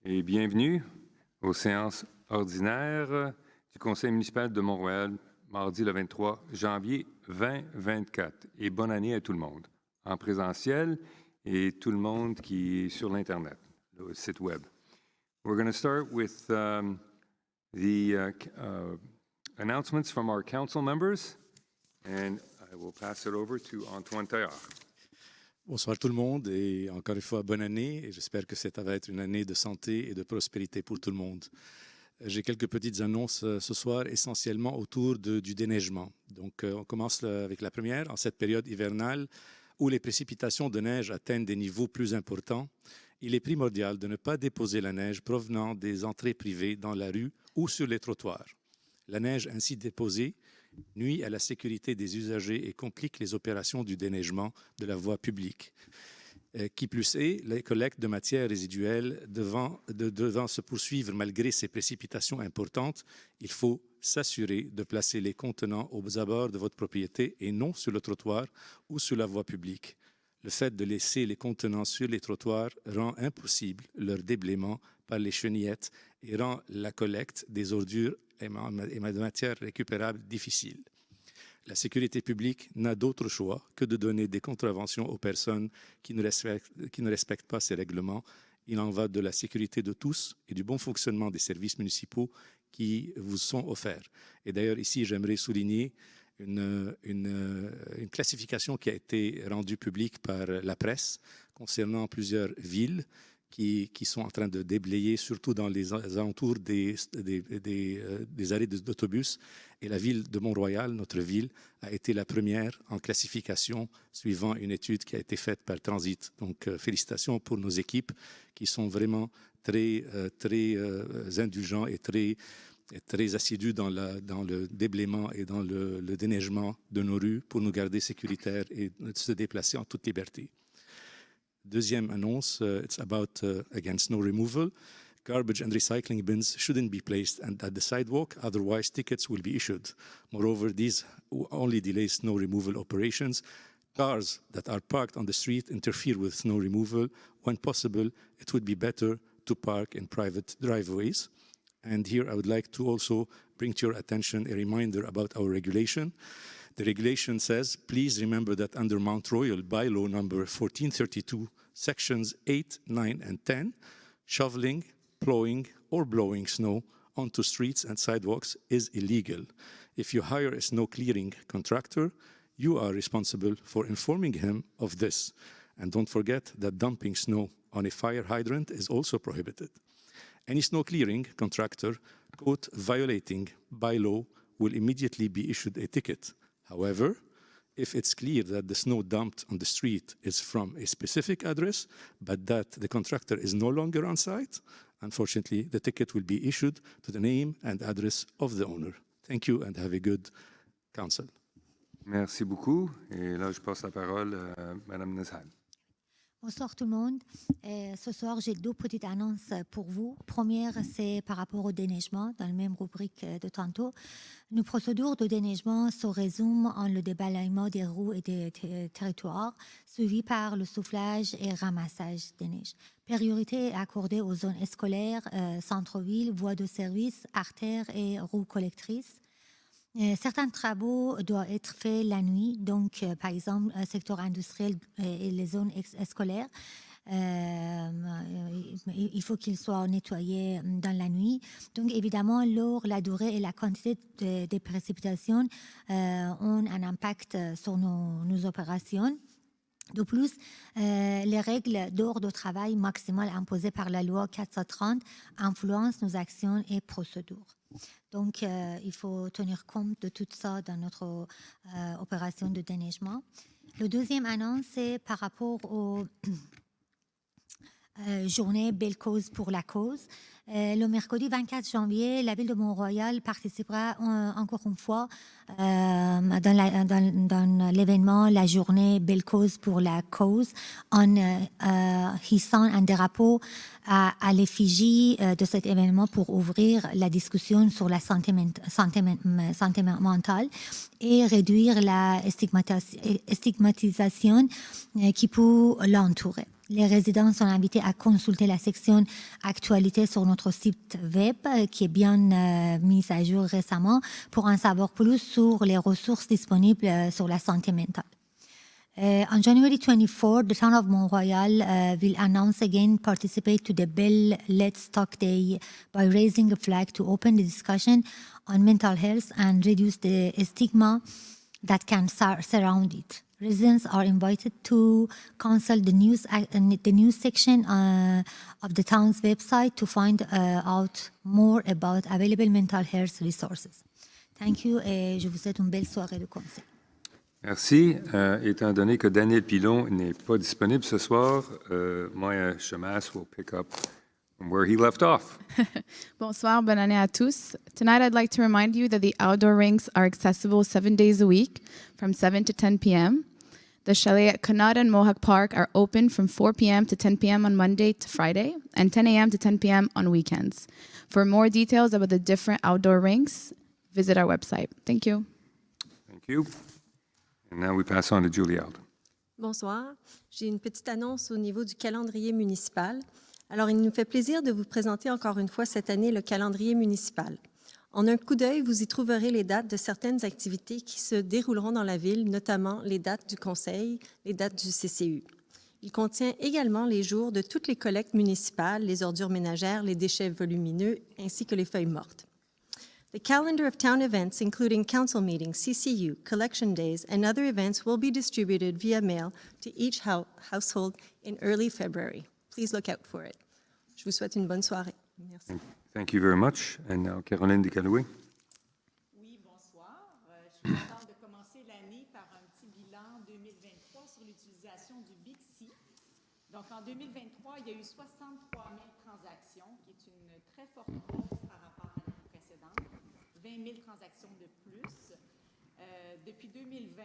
Et bienvenue aux séances ordinaires du Conseil municipal de Mont-Royal, mardi le 23 janvier 2024. Et bonne année à tout le monde, en présentiel et tout le monde qui est sur l'Internet, le site web. We're going to start with the announcements from our council members, and I will pass it over to Antoine Taillard. Bonsoir tout le monde et encore une fois, bonne année. Et j'espère que cette va être une année de santé et de prospérité pour tout le monde. J'ai quelques petites annonces ce soir, essentiellement autour du déneigement. Donc, on commence avec la première. En cette période hivernale où les précipitations de neige atteignent des niveaux plus importants, il est primordial de ne pas déposer la neige provenant des entrées privées dans la rue ou sur les trottoirs. La neige ainsi déposée nuit à la sécurité des usagers et complique les opérations du déneigement de la voie publique. Qui plus est, les collectes de matières résiduelles devant se poursuivre malgré ces précipitations importantes, il faut s'assurer de placer les contenants aux abords de votre propriété et non sur le trottoir ou sur la voie publique. Le fait de laisser les contenants sur les trottoirs rend impossible leur déblaiement par les chenillettes et rend la collecte des ordures et de matières récupérables difficile. La sécurité publique n'a d'autre choix que de donner des contraventions aux personnes qui ne respectent pas ces règlements. Il en va de la sécurité de tous et du bon fonctionnement des services municipaux qui vous sont offerts. Et d'ailleurs, ici, j'aimerais souligner une classification qui a été rendue publique par la presse concernant plusieurs villes qui sont en train de déblayer, surtout dans les alentours des arrêts d'autobus. Et la ville de Mont-Royal, notre ville, a été la première en classification suivant une étude qui a été faite par Transit. Donc, félicitations pour nos équipes qui sont vraiment très indulgents et très assidus dans le déblaiement et dans le déneigement de nos rues pour nous garder sécuritaires et se déplacer en toute liberté. Deuxième annonce, it's about, again, snow removal. Garbage and recycling bins shouldn't be placed at the sidewalk, otherwise tickets will be issued. Moreover, these only delay snow removal operations. Cars that are parked on the street interfere with snow removal. When possible, it would be better to park in private driveways. And here I would like to also bring to your attention a reminder about our regulation. The regulation says, please remember that under Mount Royal bylaw number 1432, sections 8, 9, and 10, shoveling, plowing, or blowing snow onto streets and sidewalks is illegal. If you hire a snow clearing contractor, you are responsible for informing him of this. And don't forget that dumping snow on a fire hydrant is also prohibited. Any snow clearing contractor caught violating bylaw will immediately be issued a ticket. However, if it's clear that the snow dumped on the street is from a specific address, but that the contractor is no longer on site, unfortunately, the ticket will be issued to the name and address of the owner. Thank you and have a good council. Merci beaucoup. Et là, je passe la parole à Mme Nezhal. Bonsoir tout le monde. Ce soir, j'ai deux petites annonces pour vous. Première, c'est par rapport au déneigement, dans la même rubrique de tantôt. Nos procédures de déneigement se résument en le débalayement des rues et des territoires, suivi par le soufflage et ramassage de neige. Priorité est accordée aux zones scolaires, centre-ville, voies de service, artères et rues collectrices. Certains travaux doivent être faits la nuit, donc par exemple le secteur industriel et les zones scolaires. Il faut qu'ils soient nettoyés dans la nuit. Donc évidemment, la durée et la quantité des précipitations ont un impact sur nos opérations. De plus, les règles d'heures de travail maximales imposées par la loi 430 influencent nos actions et procédures. Donc, il faut tenir compte de tout ça dans notre opération de déneigement. Le deuxième annonce, c'est par rapport aux journées Belle Cause pour la cause. Le mercredi 24 janvier, la ville de Mont-Royal participera encore une fois dans l'événement La journée Belle Cause pour la cause en hissant un drapeau à l'effigie de cet événement pour ouvrir la discussion sur la santé mentale et réduire la stigmatisation qui peut l'entourer. Les résidents sont invités à consulter la section actualité sur notre site web qui est bien mise à jour récemment pour en savoir plus sur les ressources disponibles sur la santé mentale. On January 24, the town of Mont-Royal will announce again participate to the Bell Let's Talk Day by raising a flag to open the discussion on mental health and reduce the stigma that can surround it. Residents are invited to consult the news section of the town's website to find out more about available mental health resources. Thank you et je vous souhaite une belle soirée de conseil. Merci. Étant donné que Daniel Pilon n'est pas disponible ce soir, Maya Chamas will pick up where he left off. Bonsoir, bonne année à tous. Tonight I'd like to remind you that the outdoor rinks are accessible 7 days a week from 7 to 10 p.m. The chalet at Kanata and Mohawk Park are open from 4 p.m. to 10 p.m. on Monday to Friday and 10 a.m. to 10 p.m. on weekends. For more details about the different outdoor rinks, visit our website. Thank you. Thank you. And now we pass on to Julie Alden. Bonsoir. J'ai une petite annonce au niveau du calendrier municipal. Alors, il nous fait plaisir de vous présenter encore une fois cette année le calendrier municipal. En un coup d'œil, vous y trouverez les dates de certaines activités qui se dérouleront dans la ville, notamment les dates du Conseil, les dates du CCU. Il contient également les jours de toutes les collectes municipales, les ordures ménagères, les déchets volumineux, ainsi que les feuilles mortes. The calendar of town events, including council meetings, CCU, collection days, and other events will be distributed via mail to each household in early February. Please look out for it. Je vous souhaite une bonne soirée. Merci. Thank you very much. And now Caroline Descalouet. Oui, bonsoir. Je suis contente de commencer l'année par un petit bilan 2023 sur l'utilisation du Bixi. Donc, en 2023, il y a eu 63 000 transactions, qui est une très forte hausse par rapport à l'année précédente. 20 000 transactions de plus. Depuis 2020,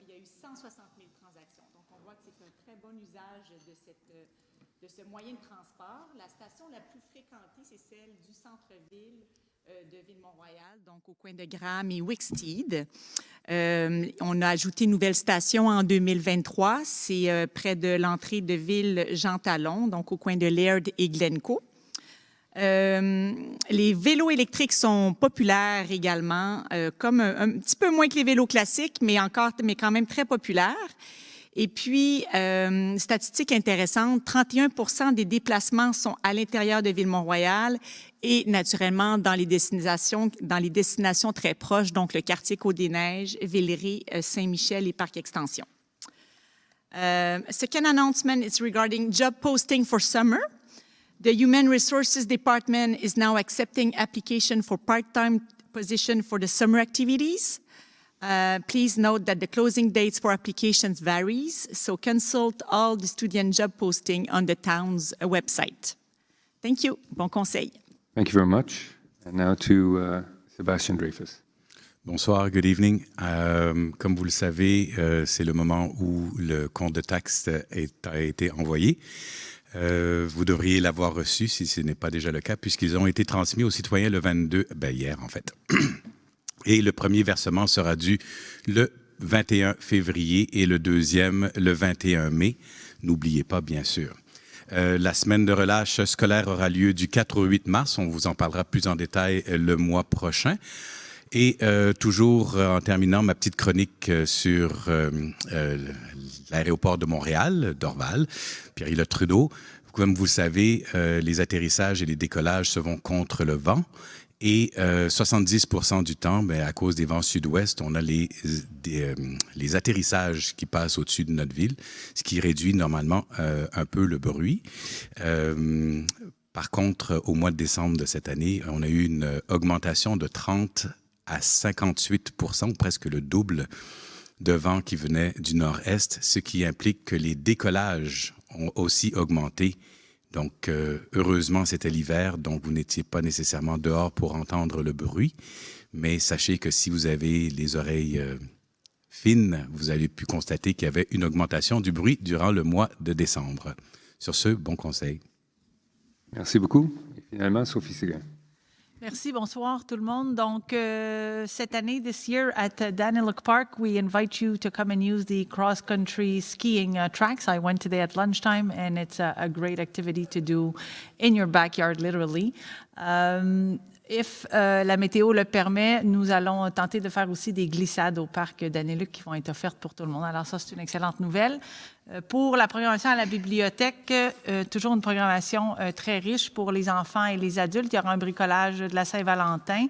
il y a eu 160 000 transactions. Donc, on voit que c'est un très bon usage de ce moyen de transport. La station la plus fréquentée, c'est celle du centre-ville de Ville-Mont-Royal, donc au coin de Graham et Wicksteed. On a ajouté une nouvelle station en 2023. C'est près de l'entrée de ville Jean Talon, donc au coin de Laird et Glencoe. Les vélos électriques sont populaires également, comme un petit peu moins que les vélos classiques, mais quand même très populaires. Et puis, statistique intéressante, 31% des déplacements sont à l'intérieur de Ville-Mont-Royal et naturellement dans les destinations très proches, donc le quartier Côte-des-Neiges, Villeray, Saint-Michel et Parc Extension. Second announcement is regarding job posting for summer. The Human Resources Department is now accepting application for part-time position for the summer activities. Please note that the closing dates for applications varies, so consult all the student job posting on the town's website. Thank you. Bon conseil. Thank you very much. And now to Sébastien Dreyfus. Bonsoir, good evening. Comme vous le savez, c'est le moment où le compte de taxes a été envoyé. Vous devriez l'avoir reçu si ce n'est pas déjà le cas, puisqu'ils ont été transmis aux citoyens le 22, hier en fait. Et le premier versement sera dû le 21 février et le deuxième le 21 mai. N'oubliez pas, bien sûr. La semaine de relâche scolaire aura lieu du 4 au 8 mars. On vous en parlera plus en détail le mois prochain. Et toujours en terminant ma petite chronique sur l'aéroport de Montréal, Dorval, Pierre-Éliott Trudeau. Comme vous le savez, les atterrissages et les décollages se font contre le vent. Et 70% du temps, à cause des vents sud-ouest, on a les atterrissages qui passent au-dessus de notre ville, ce qui réduit normalement un peu le bruit. Par contre, au mois de décembre de cette année, on a eu une augmentation de 30 à 58%, ou presque le double de vent qui venait du nord-est, ce qui implique que les décollages ont aussi augmenté. Donc, heureusement, c'était l'hiver, donc vous n'étiez pas nécessairement dehors pour entendre le bruit. Mais sachez que si vous avez les oreilles fines, vous avez pu constater qu'il y avait une augmentation du bruit durant le mois de décembre. Sur ce, bon conseil. Merci beaucoup. Et finalement, Sophie Séguin. Merci, bonsoir tout le monde. Donc, cette année, this year at Daniluk Park, we invite you to come and use the cross-country skiing tracks. I went today at lunchtime, and it's a great activity to do in your backyard, literally. If la météo le permet, nous allons tenter de faire aussi des glissades au parc Daniluk qui vont être offertes pour tout le monde. Alors ça, c'est une excellente nouvelle. Pour la programmation à la bibliothèque, toujours une programmation très riche pour les enfants et les adultes. Il y aura un bricolage de la Saint-Valentin.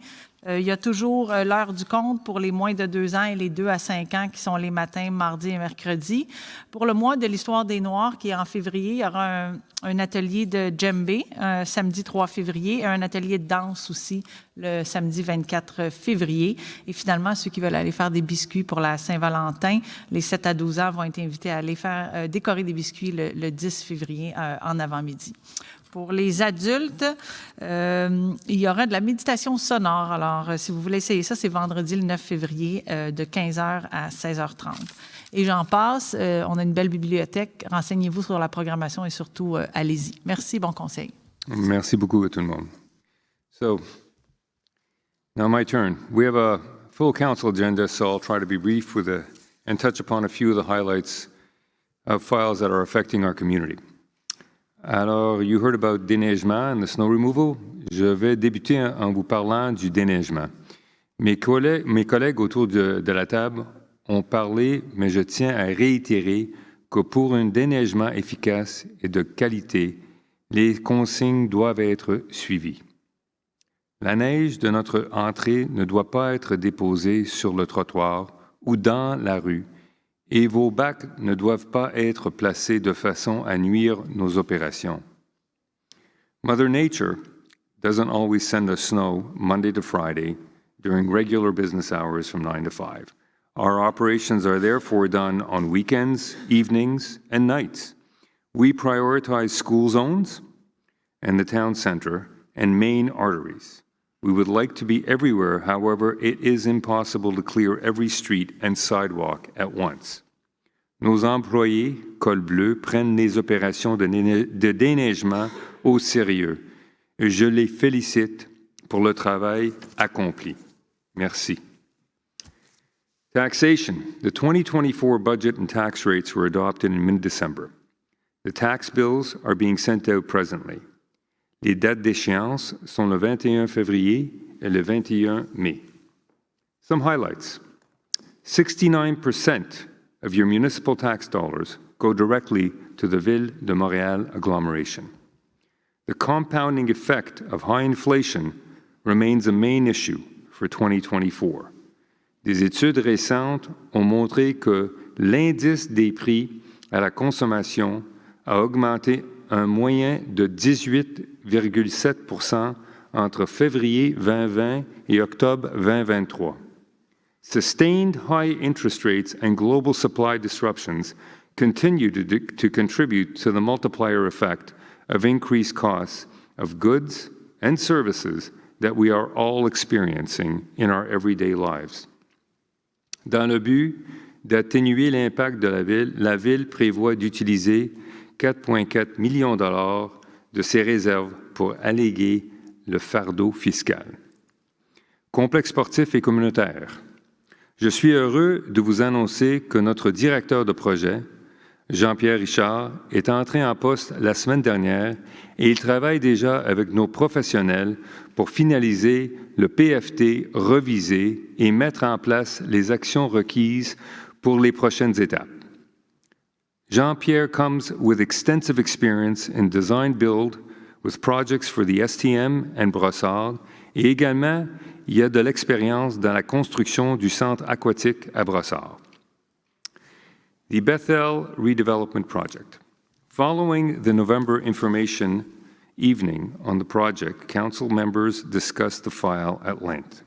Il y a toujours l'heure du conte pour les moins de 2 ans et les 2 à 5 ans qui sont les matins, mardi et mercredi. Pour le mois de l'histoire des Noirs qui est en février, il y aura un atelier de djembé samedi 3 février et un atelier de danse aussi le samedi 24 février. Et finalement, ceux qui veulent aller faire des biscuits pour la Saint-Valentin, les 7 à 12 ans vont être invités à aller faire décorer des biscuits le 10 février en avant-midi. Pour les adultes, il y aura de la méditation sonore. Alors, si vous voulez essayer ça, c'est vendredi le 9 février de 15h à 16h30. Et j'en passe, on a une belle bibliothèque. Renseignez-vous sur la programmation et surtout, allez-y. Merci, bon conseil. Merci beaucoup à tout le monde. So, now my turn. We have a full council agenda, so I'll try to be brief and touch upon a few of the highlights of files that are affecting our community. Alors, you heard about déneigement and the snow removal. Je vais débuter en vous parlant du déneigement. Mes collègues autour de la table ont parlé, mais je tiens à réitérer que pour un déneigement efficace et de qualité, les consignes doivent être suivies. La neige de notre entrée ne doit pas être déposée sur le trottoir ou dans la rue, et vos bacs ne doivent pas être placés de façon à nuire nos opérations. Mother Nature doesn't always send us snow Monday to Friday during regular business hours from 9 to 5. Our operations are therefore done on weekends, evenings, and nights. We prioritize school zones and the town center and main arteries. We would like to be everywhere, however, it is impossible to clear every street and sidewalk at once. Nos employés, col bleu, prennent les opérations de déneigement au sérieux. Et je les félicite pour le travail accompli. Merci. Taxation. The 2024 budget and tax rates were adopted in mid-December. The tax bills are being sent out presently. Les dates d'échéance sont le 21 février et le 21 mai. Some highlights. 69% of your municipal tax dollars go directly to the Ville de Montréal agglomeration. The compounding effect of high inflation remains a main issue for 2024. Des études récentes ont montré que l'indice des prix à la consommation a augmenté un moyen de 18,7% entre février 2020 et octobre 2023. Sustained high interest rates and global supply disruptions continue to contribute to the multiplier effect of increased costs of goods and services that we are all experiencing in our everyday lives. Dans le but d'atténuer l'impact de la Ville prévoit d'utiliser 4,4 millions de dollars de ses réserves pour alléger le fardeau fiscal. Complexe sportif et communautaire. Je suis heureux de vous annoncer que notre directeur de projet, Jean-Pierre Richard, est entré en poste la semaine dernière et il travaille déjà avec nos professionnels pour finaliser le PFT revisé et mettre en place les actions requises pour les prochaines étapes. Jean-Pierre comes with extensive experience in design build with projects for the STM and Brossard et également il y a de l'expérience dans la construction du centre aquatique à Brossard. The Bethel Redevelopment Project. Following the November information evening on the project, council members discussed the file at length.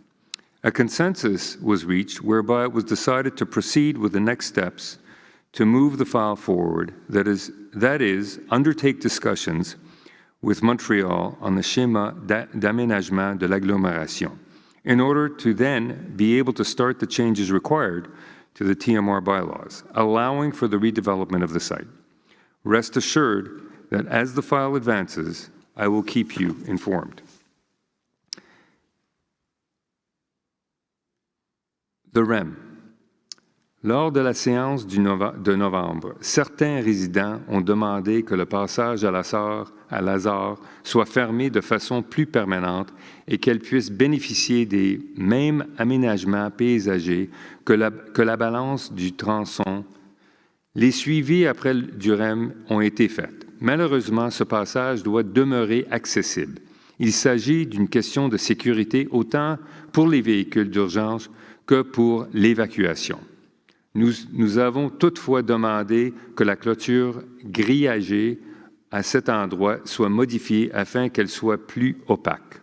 A consensus was reached whereby it was decided to proceed with the next steps to move the file forward, that is, undertake discussions with Montreal on the schéma d'aménagement de l'agglomération, in order to then be able to start the changes required to the TMR bylaws, allowing for the redevelopment of the site. Rest assured that as the file advances, I will keep you informed. The REM. Lors de la séance de novembre, certains résidents ont demandé que le passage à Lazare soit fermé de façon plus permanente et qu'elle puisse bénéficier des mêmes aménagements paysagers que la balance du tronçon. Les suivis après du REM ont été faits. Malheureusement, ce passage doit demeurer accessible. Il s'agit d'une question de sécurité autant pour les véhicules d'urgence que pour l'évacuation. Nous avons toutefois demandé que la clôture grillagée à cet endroit soit modifiée afin qu'elle soit plus opaque.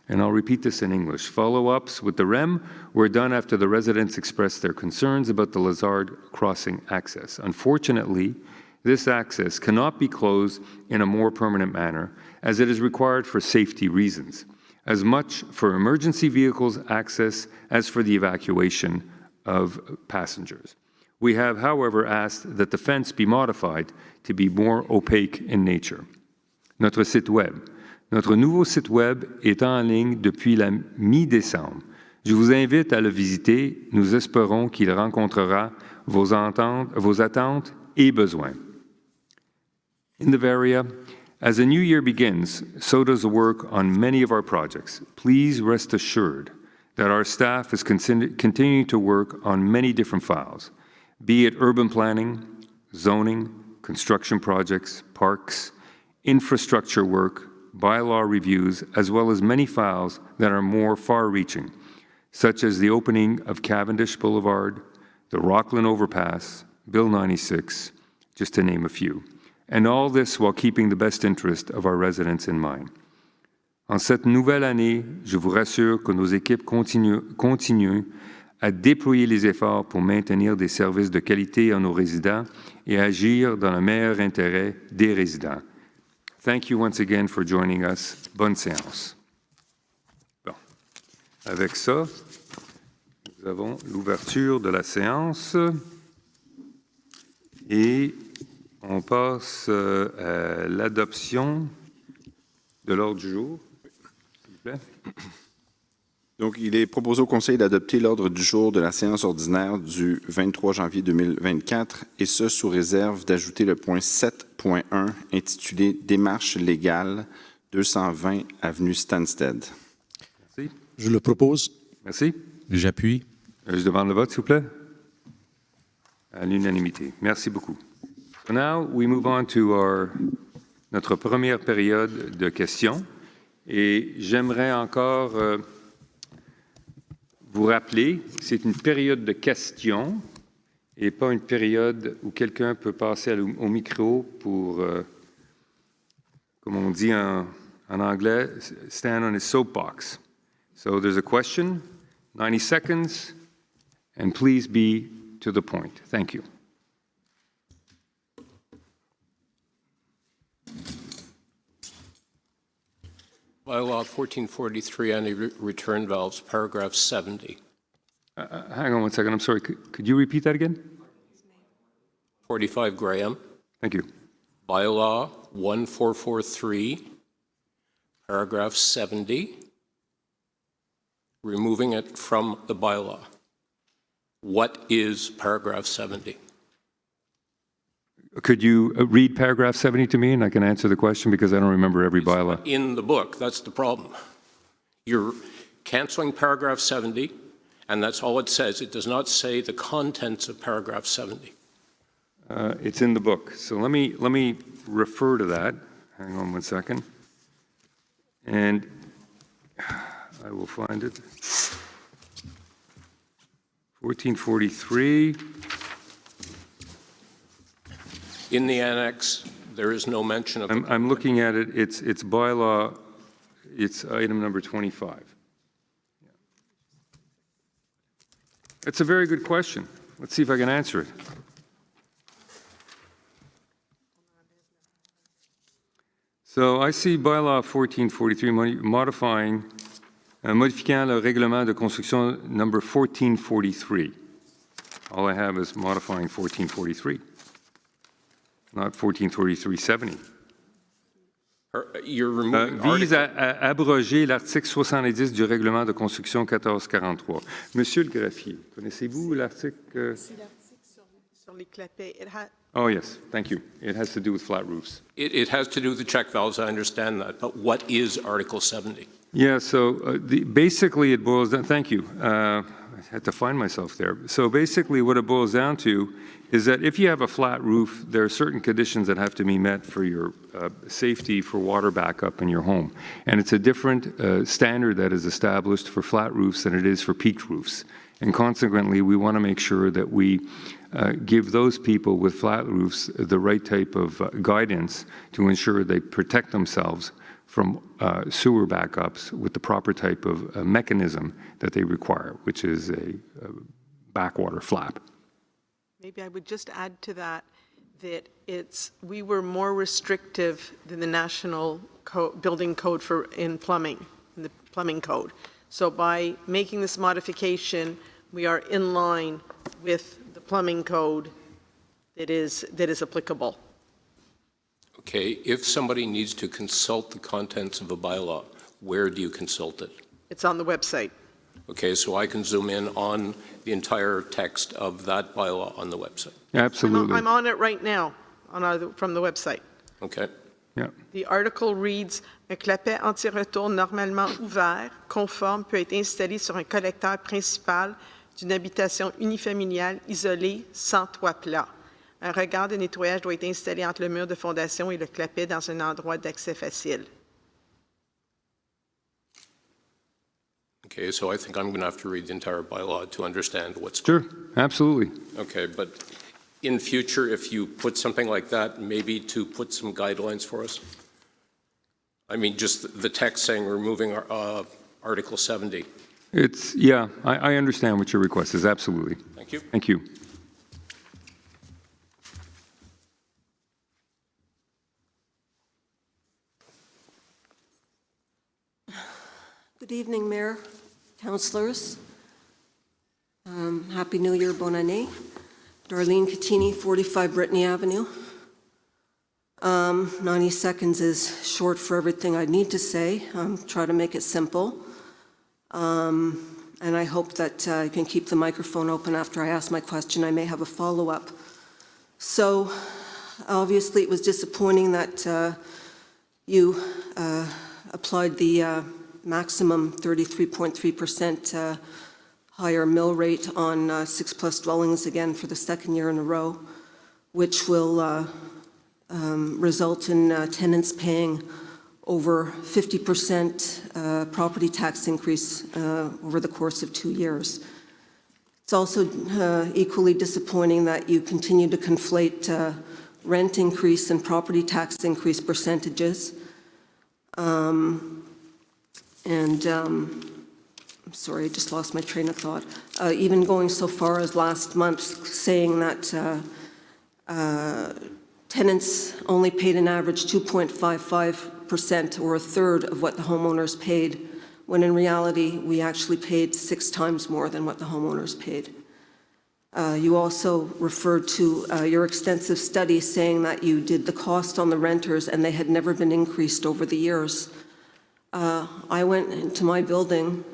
And I'll repeat this in English. Follow-ups with the REM were done after the residents expressed their concerns about the Lazard crossing access. Unfortunately, this access cannot be closed in a more permanent manner as it is required for safety reasons, as much for emergency vehicles access as for the evacuation of passengers. We have, however, asked that the fence be modified to be more opaque in nature. Notre site web. Notre nouveau site web est en ligne depuis la mi-décembre. Je vous invite à le visiter. Nous espérons qu'il rencontrera vos attentes et besoins. In the area, as the new year begins, so does the work on many of our projects. Please rest assured that our staff is continuing to work on many different files, be it urban planning, zoning, construction projects, parks, infrastructure work, bylaw reviews, as well as many files that are more far-reaching, such as the opening of Cavendish Boulevard, the Rockland Overpass, Bill 96, just to name a few. And all this while keeping the best interest of our residents in mind. En cette nouvelle année, je vous rassure que nos équipes continuent à déployer les efforts pour maintenir des services de qualité à nos résidents et agir dans le meilleur intérêt des résidents. Thank you once again for joining us. Bonne séance. Bon. Avec ça, nous avons l'ouverture de la séance et on passe à l'adoption de l'ordre du jour. Donc, il est proposé au Conseil d'adopter l'ordre du jour de la séance ordinaire du 23 janvier 2024, et ce, sous réserve d'ajouter le point 7.1 intitulé « Démarche légale 220 avenue Stansted ». Merci. Je le propose. Merci. J'appuie. Je demande le vote, s'il vous plaît. À l'unanimité. Merci beaucoup. So now we move on to notre première période de questions. Et j'aimerais encore vous rappeler que c'est une période de questions et pas une période où quelqu'un peut passer au micro pour, comme on dit en anglais, stand on his soapbox. So there's a question, 90 seconds, and please be to the point. Thank you. Bylaw 1443 on the return valves, paragraph 70. Hang on one second. I'm sorry. Could you repeat that again? 45 Graham. Thank you. Bylaw 1443, paragraph 70, removing it from the bylaw. What is paragraph 70? Could you read paragraph 70 to me and I can answer the question because I don't remember every bylaw. In the book, that's the problem. You're canceling paragraph 70, and that's all it says. It does not say the contents of paragraph 70. It's in the book. So let me refer to that. Hang on one second. And I will find it. 1443. In the annex, there is no mention of... I'm looking at it. It's bylaw. It's item number 25. It's a very good question. Let's see if I can answer it. So I see bylaw 1443 modifiant le règlement de construction number 1443. All I have is modifying 1443. Not 1443-70. You're removing vise à abroger l'article 70 du règlement de construction 1443. Monsieur le greffier, connaissez-vous l'article? Sur les clapets, Oh, yes, thank you. It has to do with flat roofs. It has to do with the check valves, I understand that, but what is Article 70? Yeah, so basically it boils down, thank you. I had to find myself there. So basically what it boils down to is that if you have a flat roof, there are certain conditions that have to be met for your safety for water backup in your home. And it's a different standard that is established for flat roofs than it is for peaked roofs. And consequently, we want to make sure that we give those people with flat roofs the right type of guidance to ensure they protect themselves from sewer backups with the proper type of mechanism that they require, which is a backwater flap. maybe I would just add to that that we were more restrictive than the national building code in the plumbing code. So by making this modification, we are in line with the plumbing code that is applicable. Okay, if somebody needs to consult the contents of a bylaw, where do you consult it? It's on the website. Okay, so I can zoom in on the entire text of that bylaw on the website. Absolutely. I'm on it right now from the website. Okay. Yeah. The article reads, un clapet anti-retour normalement ouvert, conforme, peut être installé sur un collecteur principal d'une habitation unifamiliale isolée sans toit plat. Un regard de nettoyage doit être installé entre le mur de fondation et le clapet dans un endroit d'accès facile. Okay, so I think I'm going to have to read the entire bylaw to understand what's. Sure, absolutely. Okay, but in future, if you put something like that, maybe to put some guidelines for us? I mean, just the text saying removing Article 70. Yeah, I understand what your request is, absolutely. Thank you. Thank you. Good evening, Mayor, councillors. Happy New Year, bonne année. Darlene Catini, 45 Brittany Avenue. 90 seconds is short for everything I need to say. Try to make it simple. And I hope that I can keep the microphone open after I ask my question. I may have a follow-up. So, obviously, it was disappointing that you applied the maximum 33.3% higher mill rate on 6+ dwellings again for the second year in a row, which will result in tenants paying over 50% property tax increase over the course of 2 years. It's also equally disappointing that you continue to conflate rent increase and property tax increase percentages. I'm sorry, I just lost my train of thought. Even going so far as last month saying that tenants only paid an average 2.55% or a third of what the homeowners paid, when in reality we actually paid 6 times more than what the homeowners paid. You also referred to your extensive study saying that you did the cost on the renters and they had never been increased over the years. I went into my building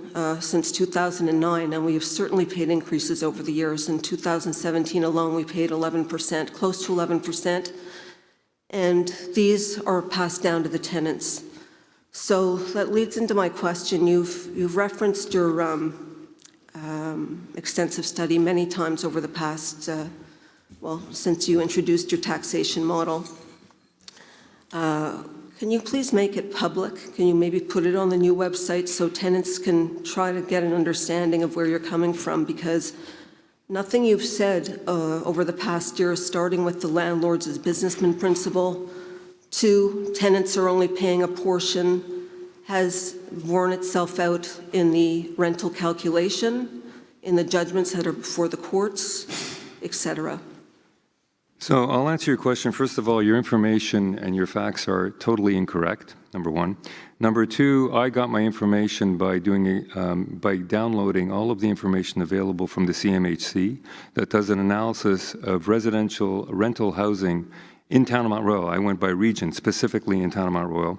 since 2009, and we have certainly paid increases over the years. In 2017 alone, we paid 11%, close to 11%, and these are passed down to the tenants. So that leads into my question. You've referenced your extensive study many times over the past, since you introduced your taxation model. Can you please make it public? Can you maybe put it on the new website so tenants can try to get an understanding of where you're coming from? Because nothing you've said over the past year, starting with the landlords as businessman principle, to tenants are only paying a portion, has worn itself out in the rental calculation, in the judgments that are before the courts, etc. So I'll answer your question. First of all, your information and your facts are totally incorrect, number one. Number two, I got my information by downloading all of the information available from the CMHC that does an analysis of residential rental housing in Town Royal. I went by region, specifically in Town Royal.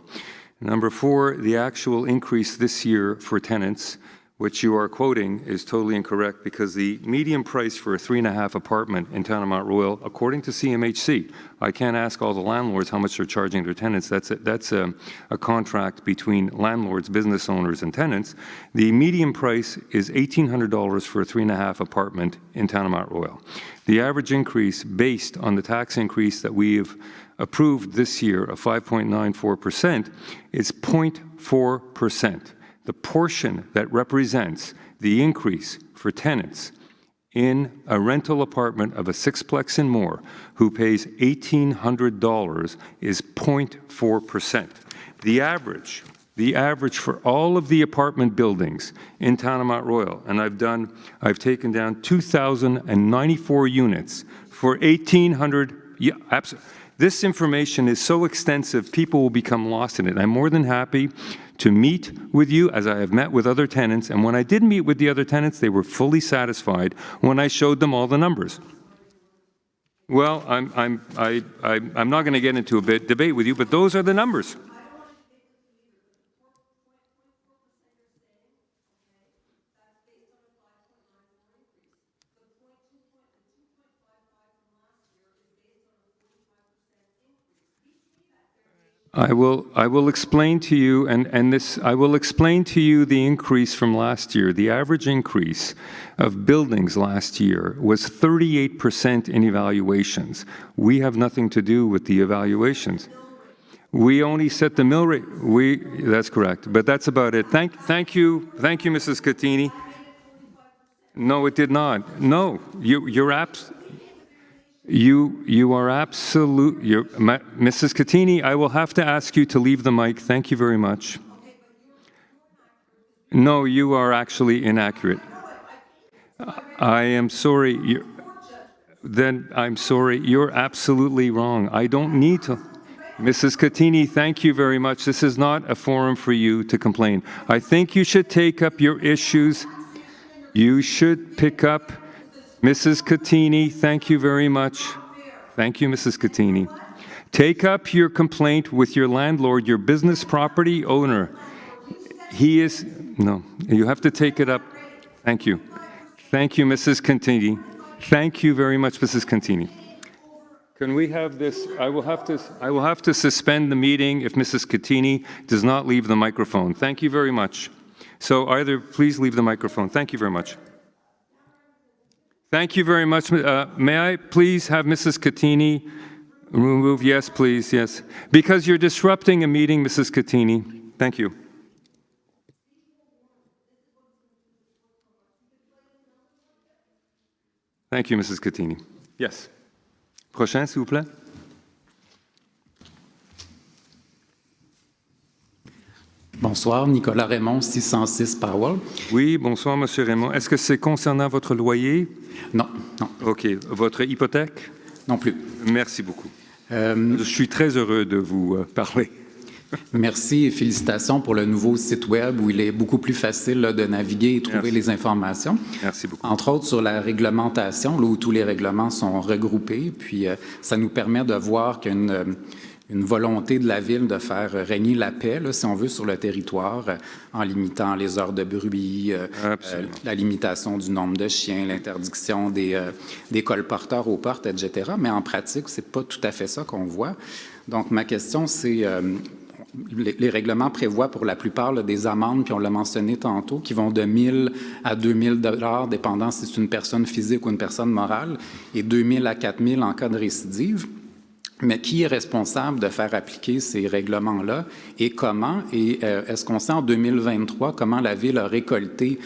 Number 4, the actual increase this year for tenants, which you are quoting, is totally incorrect because the median price for a 3.5 apartment in Town Royal, according to CMHC, I can't ask all the landlords how much they're charging their tenants. That's a contract between landlords, business owners, and tenants. The median price is $1,800 for a 3.5 apartment in Town Royal. The average increase based on the tax increase that we've approved this year of 5.94% is 0.4%. The portion that represents the increase for tenants in a rental apartment of a sixplex and more who pays $1,800 is 0.4%. The average for all of the apartment buildings in Town Royal, and I've taken down 2,094 units for $1,800. Yeah, absolutely. This information is so extensive, people will become lost in it. I'm more than happy to meet with you, as I have met with other tenants, and when I did meet with the other tenants, they were fully satisfied when I showed them all the numbers. Well, I'm not going to get into a debate with you, but those are the numbers. I will explain to you, I will explain to you the increase from last year. The average increase of buildings last year was 38% in evaluations. We have nothing to do with the evaluations. We only set the mill rate. That's correct, but that's about it. Thank you, Mrs. Catini. No, it did not. No, you are absolute. Mrs. Catini, I will have to ask you to leave the mic. Thank you very much. No, you are actually inaccurate. I am sorry. Then I'm sorry. You're absolutely wrong. I don't need to. Mrs. Catini, thank you very much. This is not a forum for you to complain. I think you should take up your issues. You should pick up. Mrs. Catini, thank you very much. Thank you, Mrs. Catini. Take up your complaint with your landlord, your business property owner. No, you have to take it up. Thank you. Thank you, Mrs. Catini. Thank you very much, Mrs. Catini. Can we have this? I will have to suspend the meeting if Mrs. Catini does not leave the microphone. Thank you very much. So either please leave the microphone. Thank you very much. Thank you very much. May I please have Mrs. Catini remove? Yes, please, yes. Because you're disrupting a meeting, Mrs. Catini. Thank you. Thank you, Mrs. Catini. Yes. Prochain, s'il vous plaît. Bonsoir, Nicolas Raymond, 606 Powell. Oui, bonsoir, Monsieur Raymond. Est-ce que c'est concernant votre loyer? Non, non. OK. Votre hypothèque? Non plus. Merci beaucoup. Je suis très heureux de vous parler. Merci et félicitations pour le nouveau site Web où il est beaucoup plus facile là, de naviguer et trouver les informations. Merci beaucoup. Entre autres sur la réglementation, là où tous les règlements sont regroupés. Puis ça nous permet de voir qu'il y a une volonté de la Ville de faire régner la paix, là, si on veut, sur le territoire, en limitant les heures de bruit, la limitation du nombre de chiens, l'interdiction des colporteurs aux portes, etc. Mais en pratique, c'est pas tout à fait ça qu'on voit. Donc, ma question, c'est... les règlements prévoient pour la plupart là, des amendes, puis on l'a mentionné tantôt, qui vont de 1 000 à 2 000 $, dépendant si c'est une personne physique ou une personne morale, et 2 000 à 4 000 en cas de récidive. Mais qui est responsable de faire appliquer ces règlements-là et comment? Et est-ce qu'on sait en 2023 comment la Ville a récolté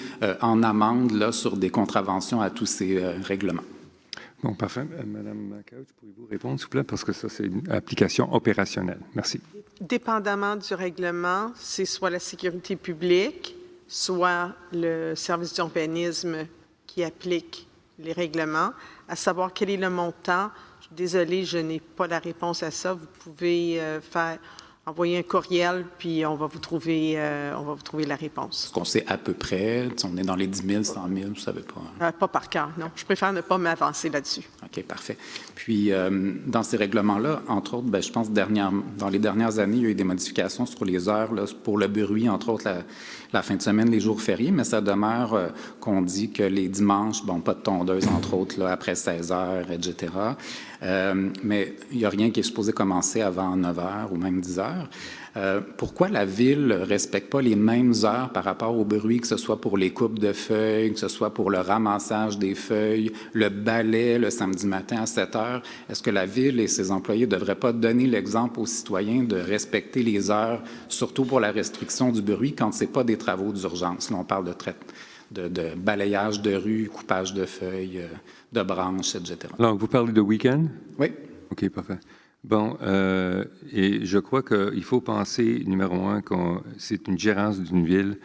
en amende là, sur des contraventions à tous ces règlements? Bon, parfait. Madame Couch, pouvez-vous répondre, s'il vous plaît, parce que ça, c'est une application opérationnelle. Merci. Dépendamment du règlement, c'est soit la sécurité publique, soit le service d'urbanisme qui applique les règlements, à savoir quel est le montant. Désolée, je n'ai pas la réponse à ça. Vous pouvez faire envoyez un courriel, puis on va vous trouver la réponse. Est-ce qu'on sait à peu près? On est dans les 10 000, 100 000, vous ne savez pas? Pas par cœur, non. Je préfère ne pas m'avancer là-dessus. OK, parfait. Puis, dans ces règlements-là, entre autres, je pense dans les dernières années, il y a eu des modifications sur les heures là, pour le bruit, entre autres la fin de semaine, les jours fériés, mais ça demeure qu'on dit que les dimanches, pas de tondeuse, entre autres, là, après 16 heures, etc. Mais il n'y a rien qui est supposé commencer avant 9 heures ou même 10 heures. Pourquoi la Ville ne respecte pas les mêmes heures par rapport au bruit, que ce soit pour les coupes de feuilles, que ce soit pour le ramassage des feuilles, le balai le samedi matin à 7 heures? Est-ce que la Ville et ses employés ne devraient pas donner l'exemple aux citoyens de respecter les heures, surtout pour la restriction du bruit, quand ce n'est pas des travaux d'urgence? Là, on parle de balayage de rue, coupage de feuilles, de branches, etc. Alors, vous parlez de week-end? Oui. OK, parfait. Bon, et je crois qu'il faut penser, numéro un, que c'est une gérance d'une ville,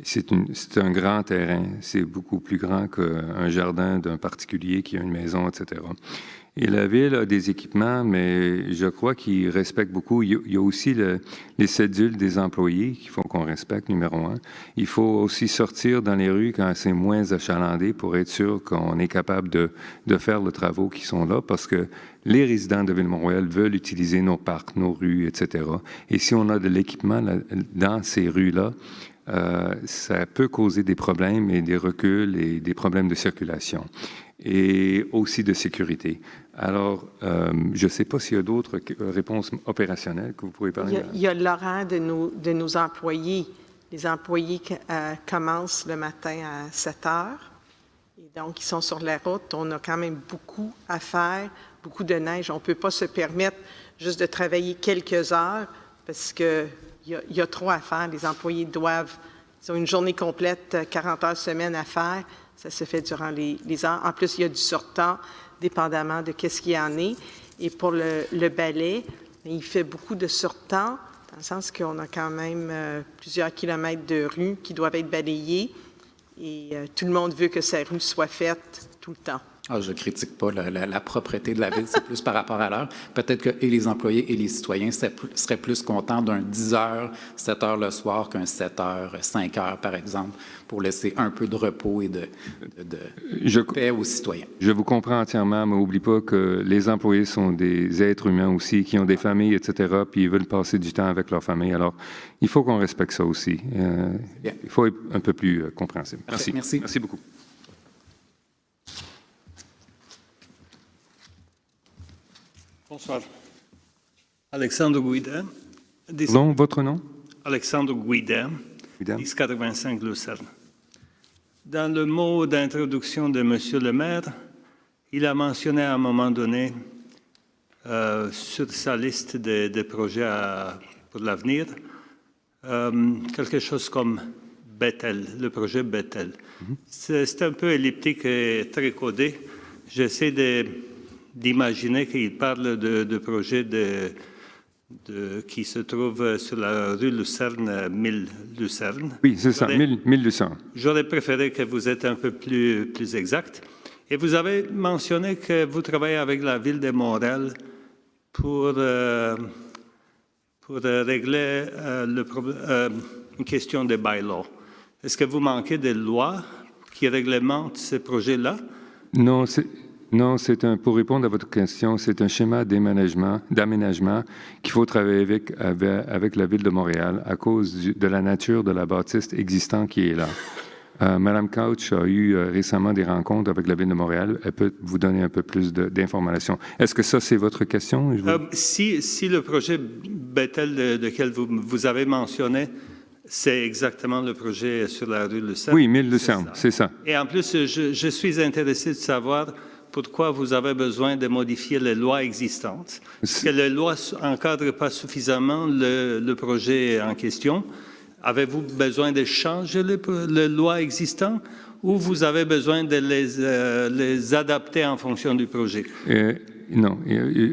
c'est un grand terrain, c'est beaucoup plus grand qu'un jardin d'un particulier qui a une maison, etc. Et la ville a des équipements, mais je crois qu'ils respectent beaucoup. Il y a aussi les cédules des employés qu'il faut qu'on respecte, numéro un. Il faut aussi sortir dans les rues quand c'est moins achalandé pour être sûr qu'on est capable de faire les travaux qui sont là, parce que les résidents de Ville-Mont-Royal veulent utiliser nos parcs, nos rues, etc. Et si on a de l'équipement dans ces rues-là, ça peut causer des problèmes et des reculs et des problèmes de circulation et aussi de sécurité. Alors, je ne sais pas s'il y a d'autres réponses opérationnelles que vous pourriez parler. Il y a l'horaire de nos employés. Les employés commencent le matin à 7 heures. Et donc, ils sont sur la route. On a quand même beaucoup à faire, beaucoup de neige. On ne peut pas se permettre juste de travailler quelques heures parce qu'il y a trop à faire. Les employés ils ont une journée complète, 40 heures semaine à faire. Ça se fait durant les heures. En plus, il y a du surtemps, dépendamment de qu'est-ce qu'il y en est. Et pour le balai, il fait beaucoup de surtemps, dans le sens qu'on a quand même plusieurs kilomètres de rues qui doivent être balayées. Et tout le monde veut que sa rue soit faite tout le temps. Je ne critique pas la propreté de la ville, c'est plus par rapport à l'heure. Peut-être que et les employés et les citoyens seraient plus contents d'un 10 heures, 7 heures le soir qu'un 7 heures, 5 heures, par exemple, pour laisser un peu de repos et de paix aux citoyens. Je vous comprends entièrement, mais n'oublie pas que les employés sont des êtres humains aussi, qui ont des familles, etc., puis ils veulent passer du temps avec leur famille. Alors, il faut qu'on respecte ça aussi. Il faut être un peu plus compréhensible. Merci. Merci beaucoup. Bonsoir. Alexandre Guida. Pardon, votre nom? Alexandre Guida, 1085 Lucerne. Dans le mot d'introduction de M. le maire, il a mentionné à un moment donné sur sa liste de projets pour l'avenir quelque chose comme Bethel, le projet Bethel. C'est un peu elliptique et très codé. J'essaie d'imaginer qu'il parle de projets qui se trouvent sur la rue Lucerne, 1000 Lucerne. Oui, c'est ça, 1000 Lucerne. J'aurais préféré que vous êtes un peu plus exact. Et vous avez mentionné que vous travaillez avec la Ville de Montréal pour régler une question de bylaw. Est-ce que vous manquez de lois qui réglementent ces projets-là? Non, pour répondre à votre question, c'est un schéma d'aménagement qu'il faut travailler avec la Ville de Montréal à cause de la nature de la bâtisse existante qui est là. Madame Couch a eu récemment des rencontres avec la Ville de Montréal. Elle peut vous donner un peu plus d'informations. Est-ce que ça, c'est votre question? Si le projet Bethel lequel vous avez mentionné, c'est exactement le projet sur la rue Lucerne? Oui, 1000 Lucerne, c'est ça. Et en plus, je suis intéressé de savoir pourquoi vous avez besoin de modifier les lois existantes. Est-ce que les lois n'encadrent pas suffisamment le projet en question? Avez-vous besoin de changer les lois existantes ou vous avez besoin de les adapter en fonction du projet? Non.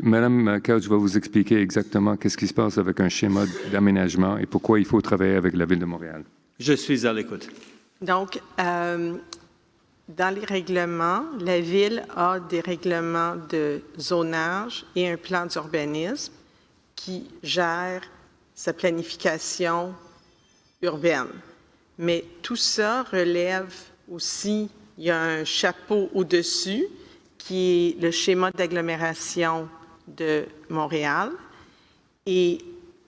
Madame Couch va vous expliquer exactement qu'est-ce qui se passe avec un schéma d'aménagement et pourquoi il faut travailler avec la Ville de Montréal. Je suis à l'écoute. Donc, dans les règlements, la Ville a des règlements de zonage et un plan d'urbanisme qui gèrent sa planification urbaine. Mais tout ça relève aussi, il y a un chapeau au-dessus qui est le schéma d'agglomération de Montréal et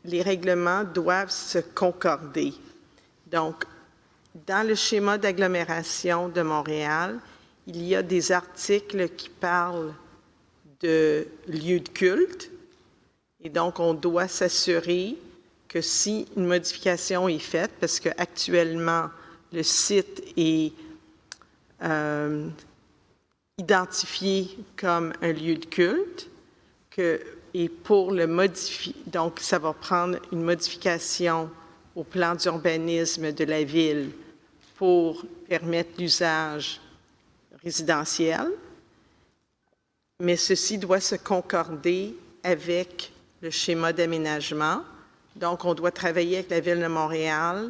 les règlements doivent se concorder. Donc, dans le schéma d'agglomération de Montréal, il y a des articles qui parlent de lieux de culte et donc on doit s'assurer que si une modification est faite, parce qu'actuellement le site est identifié comme un lieu de culte, et pour le modifier, donc ça va prendre une modification au plan d'urbanisme de la ville pour permettre l'usage résidentiel, mais ceci doit se concorder avec le schéma d'aménagement. Donc, on doit travailler avec la Ville de Montréal,